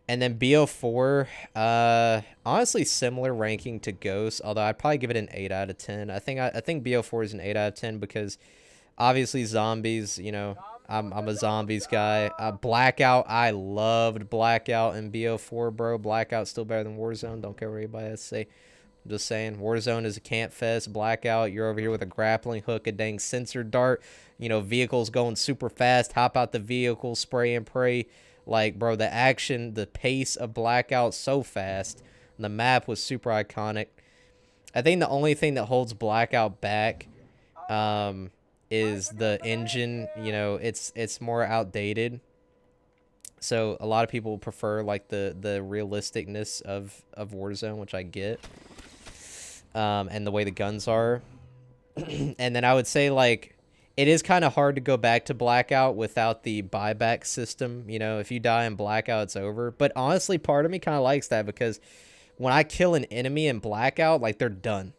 And then BO4, honestly similar ranking to Ghost, although I'd probably give it an 8 out of 10. I think BO4 is an 8 out of 10 because obviously zombies, you know, I'm a zombies guy. Blackout, I loved Blackout in BO4, bro. Blackout's still better than Warzone. Don't care what anybody has to say. I'm just saying, Warzone is a camp fest. Blackout, you're over here with a grappling hook, a dang sensor dart. You know, vehicles going super fast. Hop out the vehicle, spray and pray. Like, bro, the action, the pace of Blackout so fast. The map was super iconic. I think the only thing that holds Blackout back is the engine. You know, it's more outdated. So a lot of people prefer like the realisticness of Warzone, which I get. And the way the guns are. And then I would say like it is kind of hard to go back to Blackout without the buyback system. You know, if you die in Blackout, it's over. But honestly, part of me kind of likes that because when I kill an enemy in Blackout, like, they're done.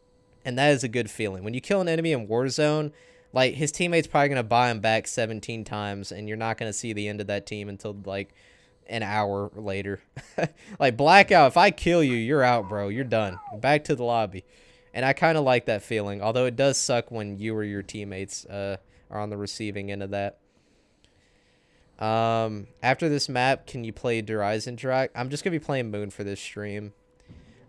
And that is a good feeling. When you kill an enemy in Warzone, like, his teammate's probably going to buy him back 17 times, and you're not going to see the end of that team until, like, an hour later. Like, Blackout, if I kill you, you're out, bro. You're done. Back to the lobby. And I kind of like that feeling, although it does suck when you or your teammates are on the receiving end of that. After this map, can you play Horizon Track? I'm just going to be playing Moon for this stream.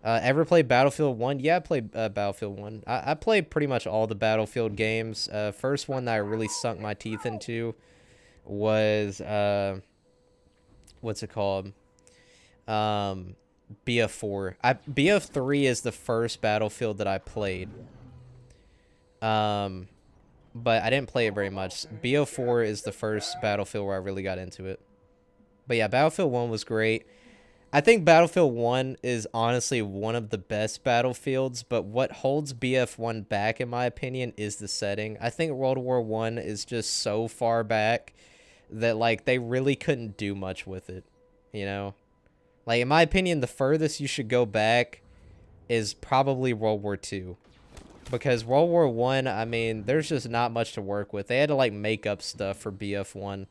Ever played Battlefield 1? Yeah, I played Battlefield 1. I played pretty much all the Battlefield games. First one that I really sunk my teeth into was, what's it called? BF4. BF3 is the first Battlefield that I played. But I didn't play it very much. BO4 is the first Battlefield where I really got into it. But yeah, Battlefield 1 was great. I think Battlefield 1 is honestly one of the best Battlefields, but what holds BF1 back, in my opinion, is the setting. I think World War 1 is just so far back that, like, they really couldn't do much with it, you know? Like, in my opinion, the furthest you should go back is probably World War 2. Because World War 1, I mean, there's just not much to work with. They had to, like, make up stuff for BF1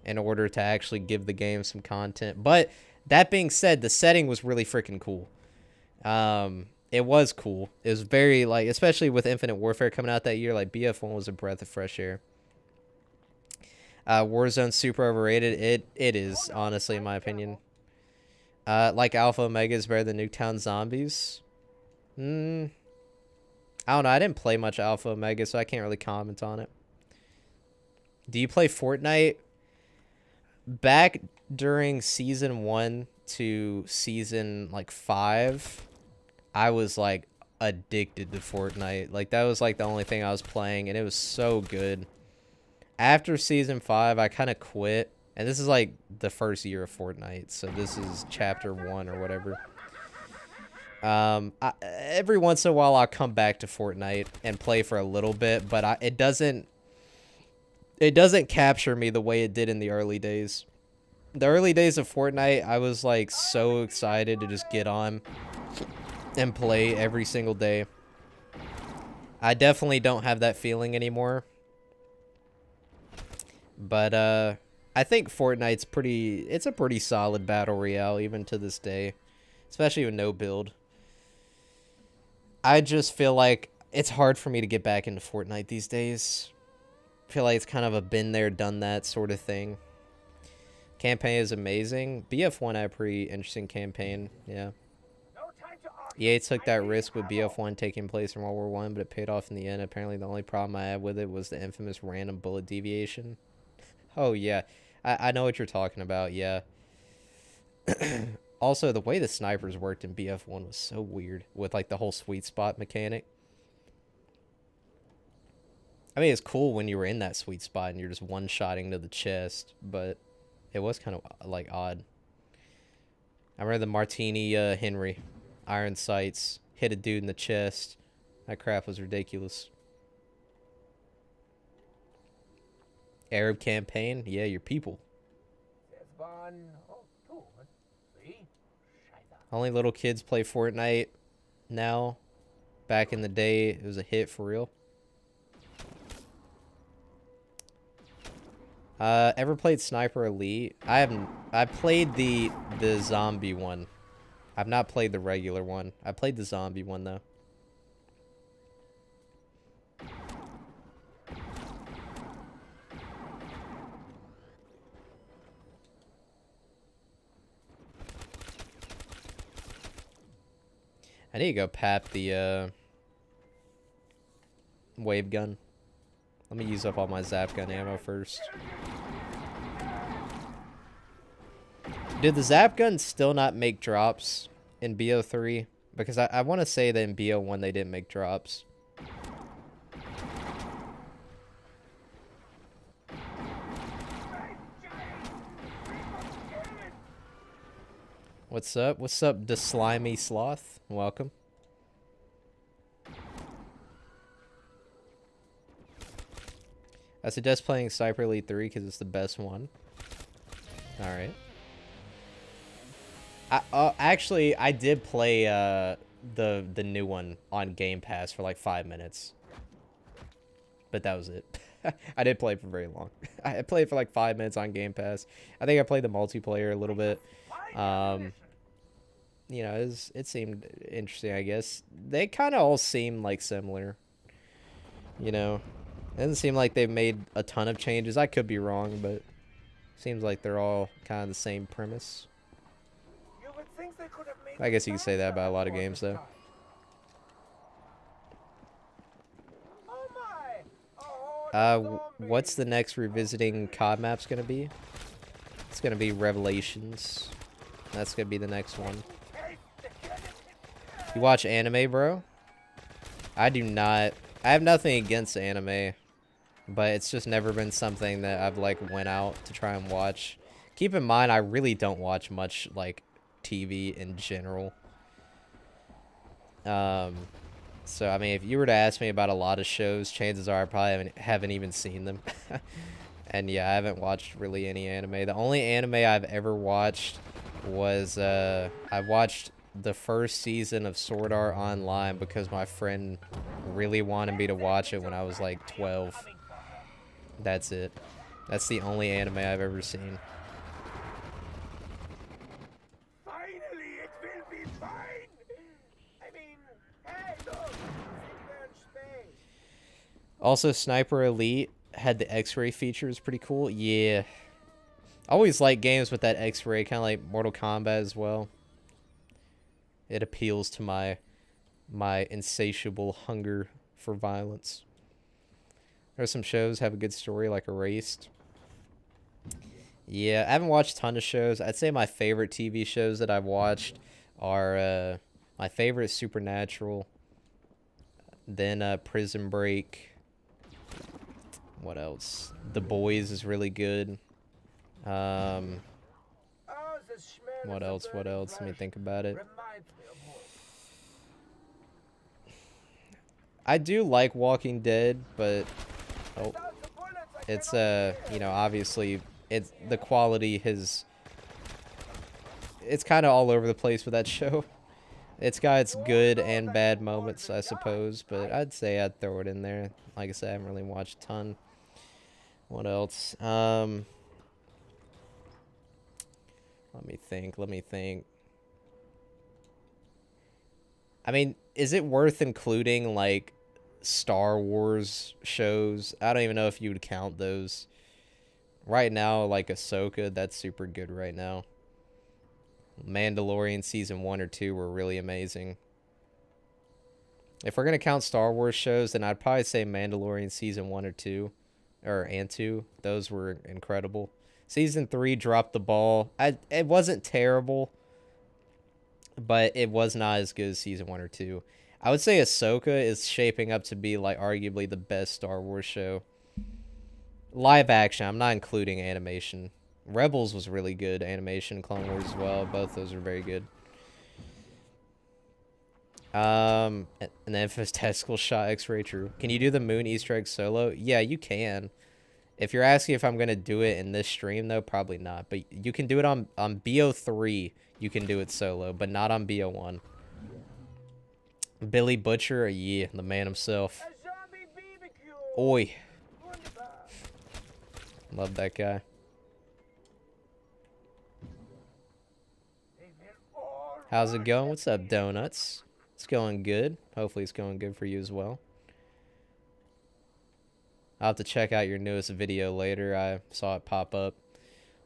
in order to actually give the game some content. But that being said, the setting was really freaking cool. It was cool. It was very, like, especially with Infinite Warfare coming out that year, like, BF1 was a breath of fresh air. Warzone's super overrated. It is, honestly, in my opinion. Like Alpha Omega is better than Nuketown Zombies. I don't know. I didn't play much Alpha Omega, so I can't really comment on it. Do you play Fortnite? Back during season 1 to season, like, 5, I was, like, addicted to Fortnite. Like, that was, like, the only thing I was playing, and it was so good. After season 5, I kind of quit. And this is, like, the first year of Fortnite, so this is chapter 1 or whatever. Every once in a while, I'll come back to Fortnite and play for a little bit, but it doesn't it doesn't capture me the way it did in the early days. The early days of Fortnite, I was like so excited to just get on and play every single day. I definitely don't have that feeling anymore. But I think Fortnite's it's a pretty solid battle royale even to this day, especially with no build. I just feel like it's hard for me to get back into Fortnite these days. I feel like it's kind of a been there, done that sort of thing. Campaign is amazing. BF1 had a pretty interesting campaign, yeah. EA took that risk with BF1 taking place in World War I, but it paid off in the end. Apparently the only problem I had with it was the infamous random bullet deviation. Oh, yeah. I know what you're talking about, yeah. Also, the way the snipers worked in BF1 was so weird with, like, the whole sweet spot mechanic. I mean, it's cool when you were in that sweet spot and you're just one-shotting to the chest, but it was kind of, like, odd. I remember the Martini Henry. Iron sights. Hit a dude in the chest. That crap was ridiculous. Arab campaign? Yeah, your people. Only little kids play Fortnite now. Back in the day, it was a hit for real. Ever played Sniper Elite? I haven't. I played the zombie one. I've not played the regular one. I played the zombie one though. I need to go pap the wave gun. Let me use up all my zap gun ammo first. Did the zap gun still not make drops in BO3? Because I want to say that in BO1 they didn't make drops. What's up? What's up, the slimy sloth? Welcome. I suggest playing Sniper Elite 3 because it's the best one. Alright. Actually, I did play the new one on Game Pass for like 5 minutes. But that was it. I didn't play for very long. I played for like 5 minutes on Game Pass. I think I played the multiplayer a little bit. You know, it seemed interesting, I guess. They kind of all seem like similar. You know, it doesn't seem like they've made a ton of changes. I could be wrong, but seems like they're all kind of the same premise. I guess you can say that about a lot of games, though. What's the next revisiting COD map's gonna be? It's gonna be Revelations. That's gonna be the next one. You watch anime, bro? I do not. I have nothing against anime, but it's just never been something that I've like went out to try and watch. Keep in mind, I really don't watch much like TV in general. So I mean, if you were to ask me about a lot of shows, chances are I probably haven't even seen them. And yeah, I haven't watched really any anime. The only anime I've ever watched was I watched the first season of Sword Art Online because my friend really wanted me to watch it when I was like 12. That's it. That's the only anime I've ever seen. Finally, it will be fine. I mean, hey, look, space. Also, Sniper Elite had the X-ray feature. It's pretty cool. Yeah. I always like games with that X-ray, kind of like Mortal Kombat as well. It appeals to my insatiable hunger for violence. There's some shows have a good story, like Erased. Yeah, I haven't watched a ton of shows. I'd say my favorite TV shows that I've watched are my favorite is Supernatural, then Prison Break. What else? The Boys is really good. What else? What else? Let me think about it. I do like Walking Dead, but oh, It's you know, obviously it's the quality has it's kind of all over the place with that show. It's got its good and bad moments, I suppose, but I'd say I'd throw it in there. Like I said, I haven't really watched a ton. What else? Let me think. I mean, is it worth including, like, Star Wars shows? I don't even know if you would count those. Right now, like Ahsoka, that's super good right now. Mandalorian season 1 or 2 were really amazing. If we're gonna count Star Wars shows, then I'd probably say Mandalorian season 1 or 2, and 2. Those were incredible. Season 3 dropped the ball. It wasn't terrible, but it was not as good as season 1 or 2. I would say Ahsoka is shaping up to be, like, arguably the best Star Wars show. Live action. I'm not including animation. Rebels was really good. Animation, Clone Wars as well. Both those are very good. An infamous testicle shot X-ray, true. Can you do the moon Easter egg solo? Yeah, you can. If you're asking if I'm going to do it in this stream, though, probably not. But you can do it on BO3. You can do it solo, but not on BO1. Billy Butcher, yeah, the man himself. Oi. Love that guy. How's it going? What's up, Donuts? It's going good. Hopefully it's going good for you as well. I'll have to check out your newest video later. I saw it pop up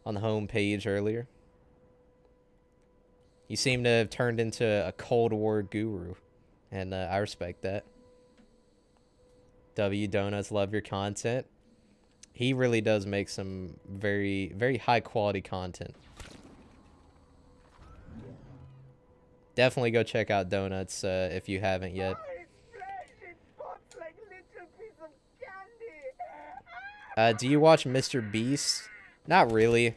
on the home page earlier. You seem to have turned into a Cold War guru, and I respect that. W Donuts, love your content. He really does make some very, very high quality content. Definitely go check out Donuts if you haven't yet. Do you watch Mr. Beast? Not really.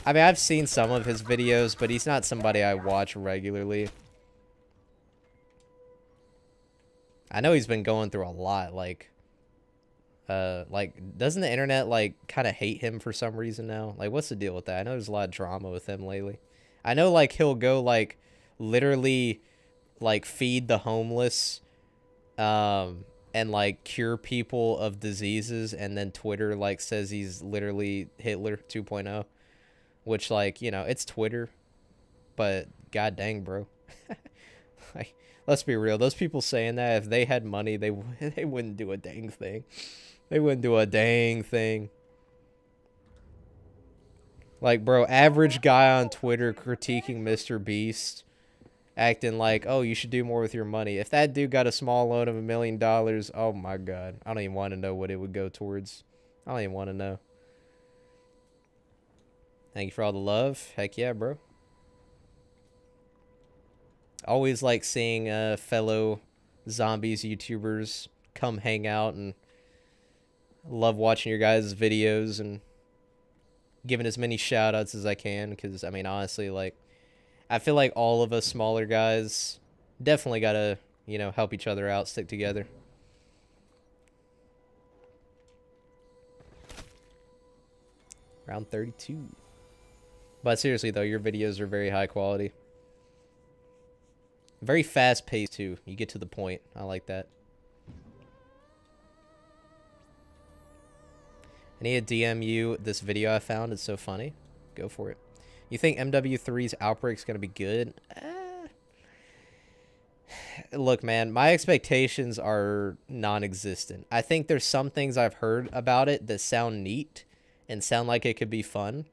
I mean, I've seen some of his videos, but he's not somebody I watch regularly. I know he's been going through a lot, like, doesn't the internet, like, kind of hate him for some reason now? Like, what's the deal with that? I know there's a lot of drama with him lately. I know, like, he'll go, like, literally, like, feed the homeless, and, like, cure people of diseases, and then Twitter, like, says he's literally Hitler 2.0, which, like, you know, it's Twitter, but god dang, bro. Like, let's be real, those people saying that, if they had money, they wouldn't do a dang thing. They wouldn't do a dang thing. Like, bro, average guy on Twitter critiquing Mr. Beast, acting like, oh, you should do more with your money. If that dude got a small loan of $1 million, oh my god. I don't even want to know what it would go towards. I don't even want to know. Thank you for all the love. Heck yeah, bro. Always like seeing fellow zombies YouTubers come hang out, and love watching your guys' videos and giving as many shout outs as I can, because I mean, honestly, like, I feel like all of us smaller guys definitely gotta, you know, help each other out, stick together. Round 32. But seriously though, your videos are very high quality. Very fast paced too. You get to the point. I like that. I need to DM you this video I found. It's so funny. Go for it. You think MW3's Outbreak's going to be good? Look, man, my expectations are non-existent. I think there's some things I've heard about it that sound neat and sound like it could be fun.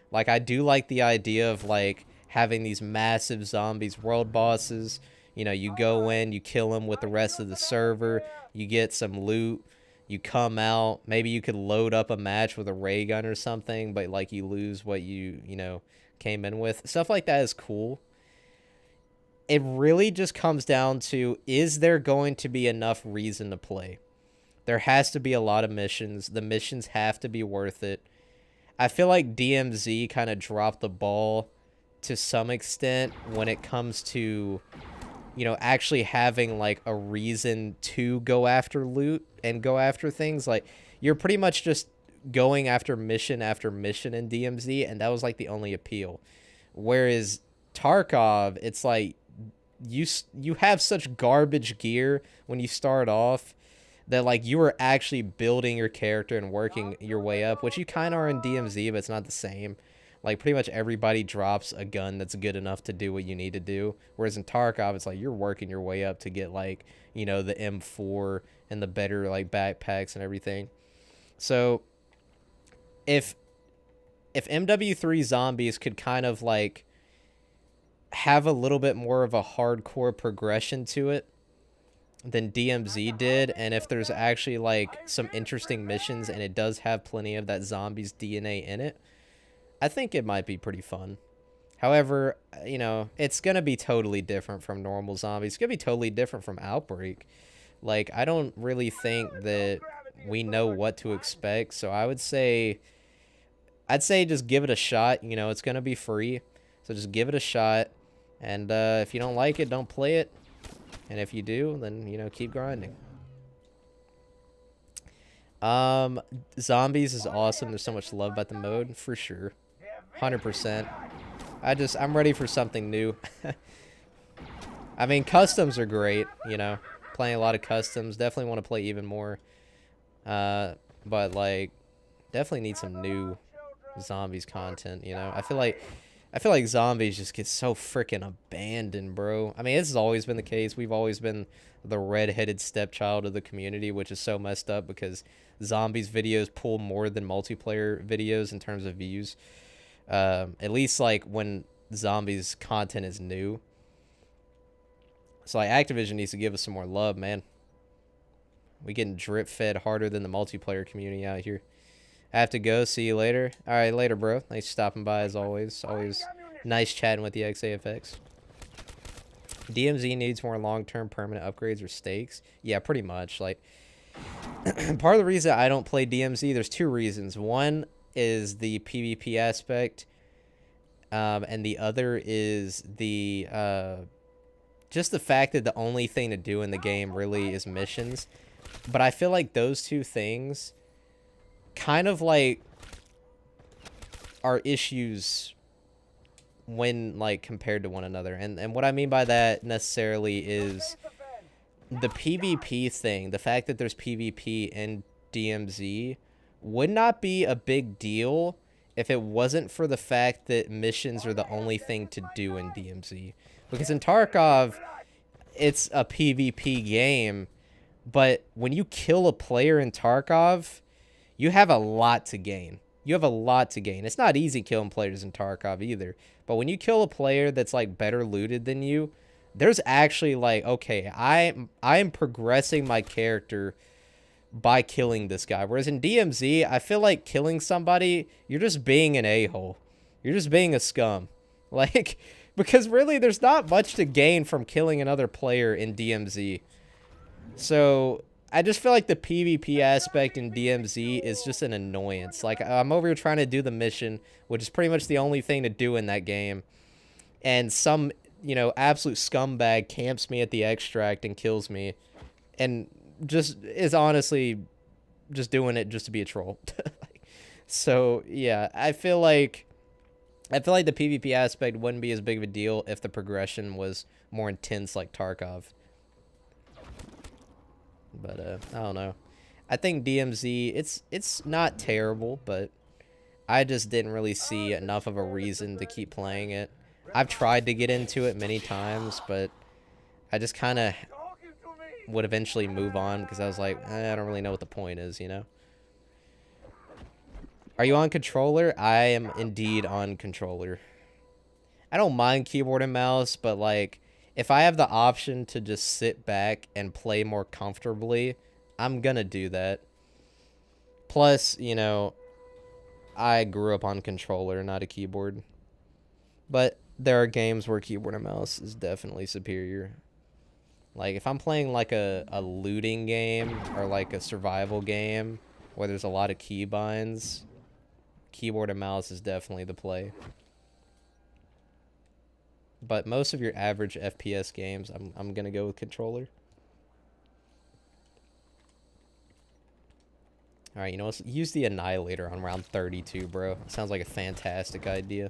Like, I do like the idea of, like, having these massive zombies world bosses. You know, you go in, you kill them with the rest of the server, you get some loot, you come out, maybe you could load up a match with a ray gun or something, but, like, you lose what you know, came in with. Stuff like that is cool. It really just comes down to, is there going to be enough reason to play? There has to be a lot of missions. The missions have to be worth it. I feel like DMZ kind of dropped the ball to some extent when it comes to, you know, actually having, like, a reason to go after loot and go after things. Like, you're pretty much just going after mission in DMZ, and that was like the only appeal. Whereas Tarkov, it's like you have such garbage gear when you start off that like you are actually building your character and working your way up, which you kind of are in DMZ, but it's not the same. Like pretty much everybody drops a gun that's good enough to do what you need to do. Whereas in Tarkov, it's like you're working your way up to get like, you know, the M4 and the better like backpacks and everything. So if MW3 Zombies could kind of like have a little bit more of a hardcore progression to it than DMZ did, and if there's actually like some interesting missions and it does have plenty of that zombies DNA in it, I think it might be pretty fun. However, you know, it's going to be totally different from normal zombies. It's going to be totally different from Outbreak. Like, I don't really think that we know what to expect, so I'd say just give it a shot. You know, it's going to be free, so just give it a shot, and if you don't like it, don't play it, and if you do, then, you know, keep grinding. Zombies is awesome. There's so much love about the mode, for sure. 100%. I'm ready for something new. I mean, customs are great, you know. Playing a lot of customs. Definitely want to play even more. But, like, definitely need some new zombies content, you know. I feel like zombies just get so freaking abandoned, bro. I mean, this has always been the case. We've always been the red-headed stepchild of the community, which is so messed up because zombies videos pull more than multiplayer videos in terms of views. At least like when zombies content is new. So like Activision needs to give us some more love, man. We getting drip fed harder than the multiplayer community out here. I have to go. See you later. All right, later, bro. Thanks for stopping by as always. Always nice chatting with the XAFX. DMZ needs more long-term permanent upgrades or stakes. Yeah, pretty much. Like, part of the reason I don't play DMZ, there's two reasons. One is the PvP aspect, and the other is the just the fact that the only thing to do in the game really is missions. But I feel like those two things kind of like are issues when like compared to one another, and what I mean by that necessarily is the PvP thing. The fact that there's PvP in DMZ would not be a big deal if it wasn't for the fact that missions are the only thing to do in DMZ. Because in Tarkov, it's a PvP game, but when you kill a player in Tarkov, you have a lot to gain. You have a lot to gain. It's not easy killing players in Tarkov either, but when you kill a player that's like better looted than you, there's actually like, okay, I am progressing my character by killing this guy. Whereas in DMZ, I feel like killing somebody, you're just being an a-hole. You're just being a scum. Like, because really there's not much to gain from killing another player in DMZ. So I just feel like the PvP aspect in DMZ is just an annoyance. Like, I'm over here trying to do the mission, which is pretty much the only thing to do in that game. And some, you know, absolute scumbag camps me at the extract and kills me. And just is honestly just doing it just to be a troll. So, yeah, I feel like the PvP aspect wouldn't be as big of a deal if the progression was more intense like Tarkov. But I don't know. I think DMZ, it's not terrible, but I just didn't really see enough of a reason to keep playing it. I've tried to get into it many times, but I just kind of would eventually move on because I was like, I don't really know what the point is, you know? Are you on controller? I am indeed on controller. I don't mind keyboard and mouse, but like, if I have the option to just sit back and play more comfortably, I'm gonna do that. Plus, you know, I grew up on controller, not a keyboard. But there are games where keyboard and mouse is definitely superior. Like, if I'm playing like a looting game or like a survival game where there's a lot of keybinds, keyboard and mouse is definitely the play. But most of your average FPS games, I'm gonna go with controller. Alright, you know, let's use the Annihilator on round 32, bro. Sounds like a fantastic idea.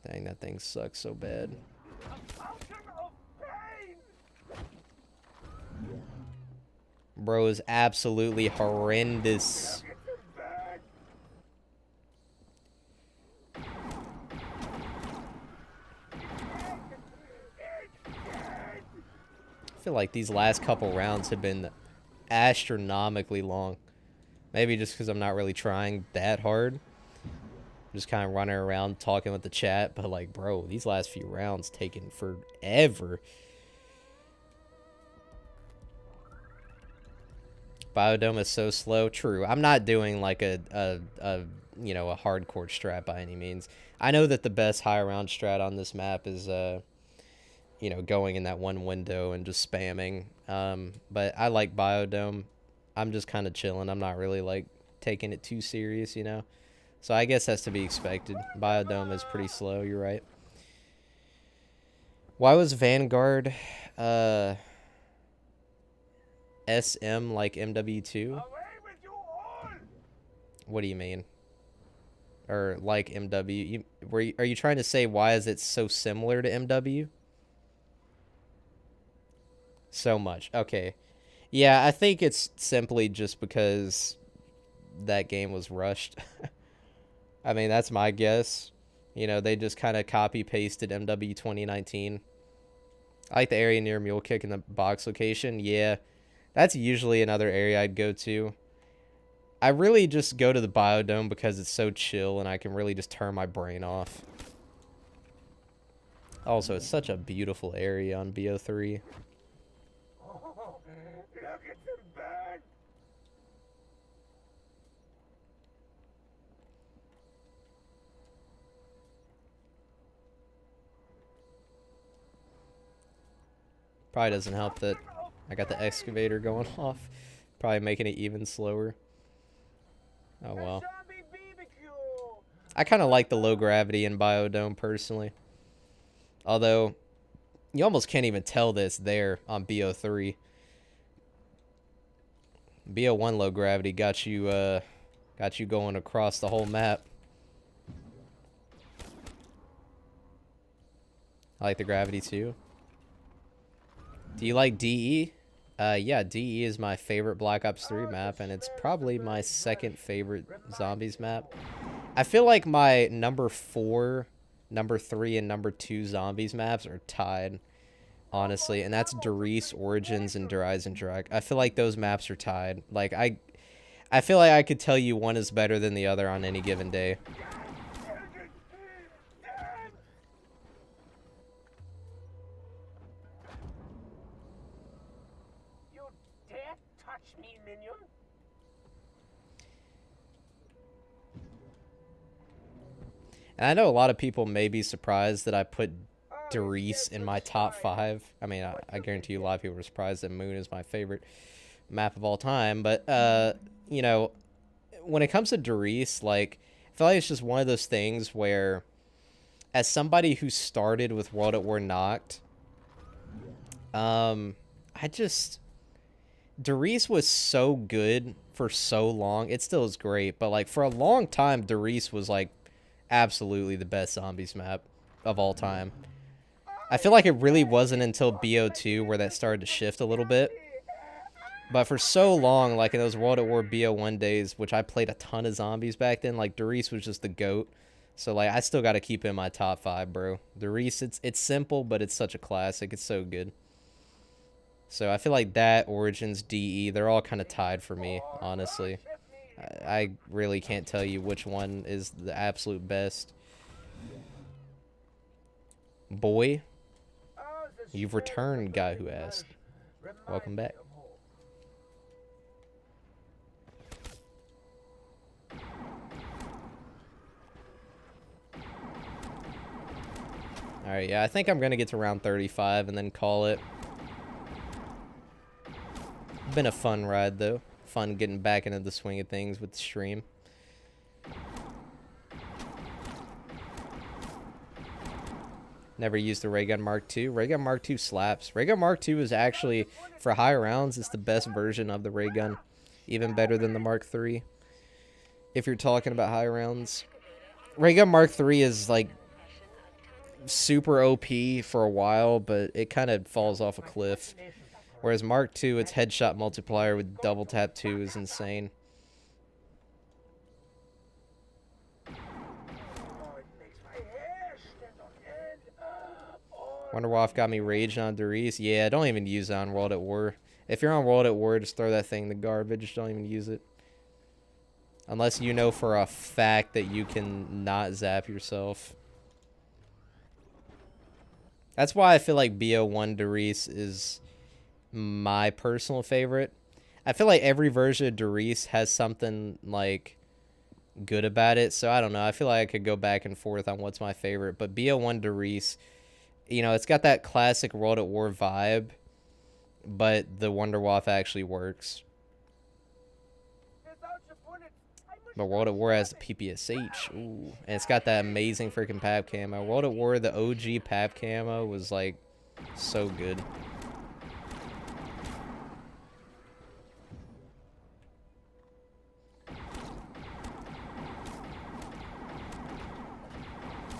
Dang, that thing sucks so bad. Bro is absolutely horrendous. I feel like these last couple rounds have been astronomically long. Maybe just because I'm not really trying that hard. I'm just kind of running around talking with the chat. But like, bro, these last few rounds taking forever. Biodome is so slow. True. I'm not doing like a you know, a hardcore strat by any means. I know that the best high round strat on this map is you know, going in that one window and just spamming. But I like Biodome. I'm just kind of chilling. I'm not really like taking it too serious, you know. So I guess that's to be expected. Biodome is pretty slow. You're right. Why was Vanguard SM like MW2? What do you mean? Or like MW? Are you trying to say why is it so similar to MW? So much. Okay. Yeah, I think it's simply just because that game was rushed. I mean, that's my guess. You know, they just kind of copy-pasted MW 2019. I like the area near Mule Kick in the box location. Yeah, that's usually another area I'd go to. I really just go to the Biodome because it's so chill and I can really just turn my brain off. Also, it's such a beautiful area on BO3. Probably doesn't help that I got the excavator going off. Probably making it even slower. Oh well. I kind of like the low gravity in Biodome personally. Although, you almost can't even tell this there on BO3. BO1 low gravity got you going across the whole map. I like the gravity too. Do you like DE? Yeah, DE is my favorite Black Ops 3 map, and it's probably my second favorite Zombies map. I feel like my number 4, number 3, and number 2 Zombies maps are tied, honestly, and that's Der Riese, Origins, and Der Eisendrache. I feel like those maps are tied. Like, I feel like I could tell you one is better than the other on any given day. And I know a lot of people may be surprised that I put Der Riese in my top 5. I mean, I guarantee you a lot of people are surprised that Moon is my favorite map of all time. But, you know, when it comes to Der Riese, like, I feel like it's just one of those things where, as somebody who started with World at War Noct, Der Riese was so good for so long. It still is great, but, like, for a long time, Der Riese was, like, absolutely the best Zombies map of all time. I feel like it really wasn't until BO2 where that started to shift a little bit. But for so long, like in those World at War BO1 days, which I played a ton of Zombies back then, like Der Riese was just the GOAT. So like I still got to keep it in my top 5, bro. Der Riese, it's simple, but it's such a classic. It's so good. So I feel like that, Origins, DE, they're all kind of tied for me, honestly. I really can't tell you which one is the absolute best. Boy, you've returned, guy who asked. Welcome back. Alright, yeah, I think I'm going to get to round 35 and then call it. Been a fun ride, though. Fun getting back into the swing of things with the stream. Never used the Ray Gun Mark II. Ray Gun Mark II slaps. Ray Gun Mark II is actually, for higher rounds, it's the best version of the Ray Gun. even better than the Mark III. If you're talking about high rounds, Ray gun Mark III is like super OP for a while, but it kind of falls off a cliff. Whereas Mark II, its headshot multiplier with double tap 2 is insane. Wonderwaff got me raging on Darius. Yeah, don't even use it on World at War. If you're on World at War, just throw that thing in the garbage. Don't even use it. Unless you know for a fact that you can not zap yourself. That's why I feel like BO1 Darius is my personal favorite. I feel like every version of Darius has something like good about it. So I don't know. I feel like I could go back and forth on what's my favorite. But BO1 Darius, you know, it's got that classic World at War vibe, but the Wonderwaff actually works. But World at War has the PPSH. Ooh. And it's got that amazing freaking Pap camo. World at War, the OG Pap camo was like so good.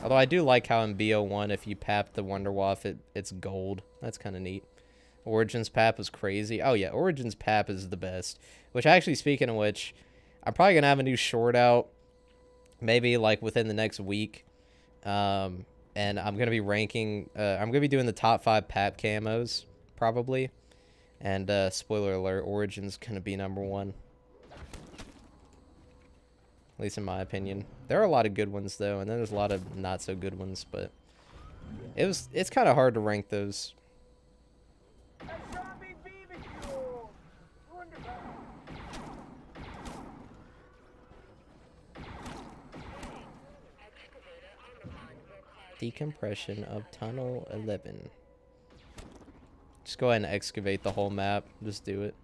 Although I do like how in BO1, if you pap the Wonderwaff, it's gold. That's kind of neat. Origins Pap is crazy. Oh yeah, Origins Pap is the best. Which actually, speaking of which, I'm probably going to have a new short out. Maybe like within the next week. And I'm going to be ranking, I'm going to be doing the top 5 Pap camos, probably. And spoiler alert, Origins going to be #1. At least in my opinion. There are a lot of good ones though, and then there's a lot of not so good ones, but it's kind of hard to rank those. Decompression of Tunnel 11. Just go ahead and excavate the whole map. Just do it.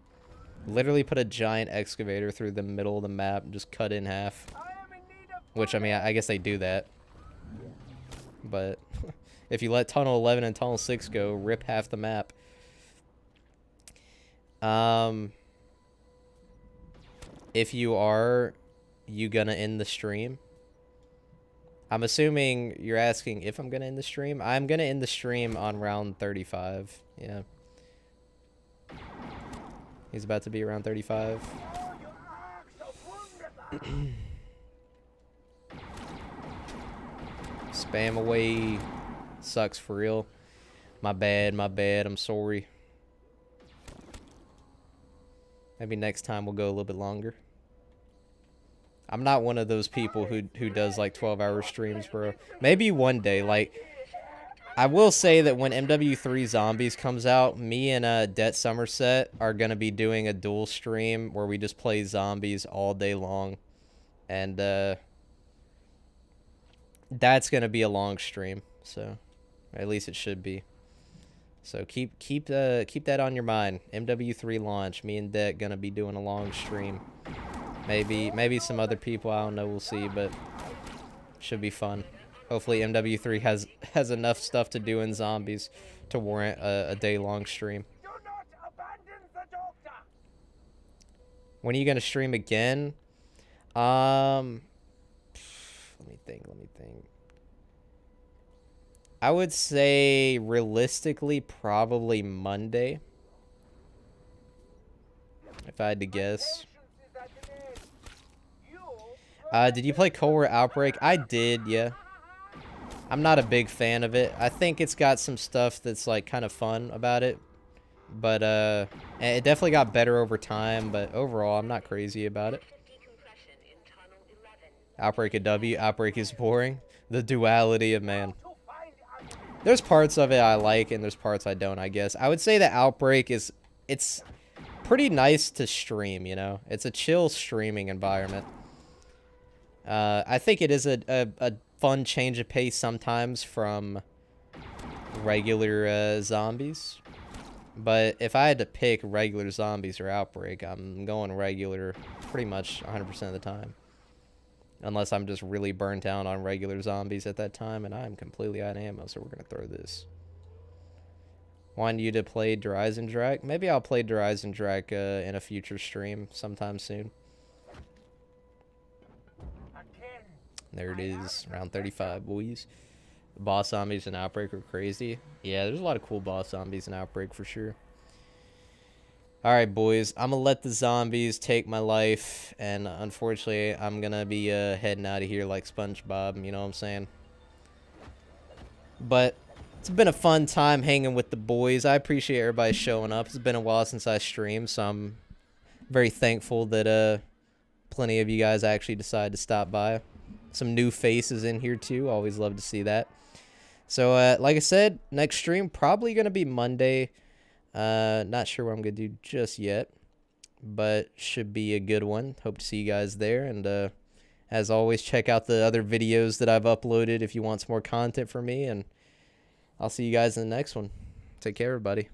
Literally put a giant excavator through the middle of the map and just cut it in half. Which, I mean, I guess they do that. But if you let Tunnel 11 and Tunnel 6 go, rip half the map. If you gonna end the stream? I'm assuming you're asking if I'm gonna end the stream. I'm gonna end the stream on round 35. Yeah. He's about to be around 35. Spam away. Sucks for real. My bad, I'm sorry. Maybe next time we'll go a little bit longer. I'm not one of those people who does like 12-hour streams, bro. Maybe one day. Like, I will say that when MW3 Zombies comes out, me and Det Somerset are gonna be doing a dual stream where we just play zombies all day long, and that's gonna be a long stream. So, at least it should be. So keep that on your mind. MW3 launch. Me and Det gonna be doing a long stream. Maybe some other people, I don't know, we'll see, but should be fun. Hopefully MW3 has enough stuff to do in zombies to warrant a day-long stream. When are you gonna stream again? Let me think. I would say realistically probably Monday, if I had to guess. Did you play Cold War Outbreak? I did, yeah. I'm not a big fan of it. I think it's got some stuff that's like kind of fun about it. But it definitely got better over time, but overall I'm not crazy about it. Outbreak a W, Outbreak is boring. The duality of man. There's parts of it I like and there's parts I don't, I guess. I would say that Outbreak it's pretty nice to stream, you know. It's a chill streaming environment. I think it is a fun change of pace sometimes from regular zombies. But if I had to pick regular zombies or Outbreak, I'm going regular pretty much 100% of the time. Unless I'm just really burnt out on regular zombies at that time, and I'm completely out of ammo, so we're going to throw this. Want you to play Dreisendrack? Maybe I'll play Dreisendrack in a future stream sometime soon. There it is, round 35, boys. Boss zombies in Outbreak are crazy. Yeah, there's a lot of cool boss zombies in Outbreak for sure. Alright, boys. I'm going to let the zombies take my life. And unfortunately, I'm going to be heading out of here like SpongeBob. You know what I'm saying? But it's been a fun time hanging with the boys. I appreciate everybody showing up. It's been a while since I streamed, so I'm very thankful that plenty of you guys actually decided to stop by. Some new faces in here, too. Always love to see that. So, like I said, next stream probably going to be Monday. Not sure what I'm going to do just yet, but should be a good one. Hope to see you guys there. And as always, check out the other videos that I've uploaded if you want some more content from me. And I'll see you guys in the next one. Take care, everybody.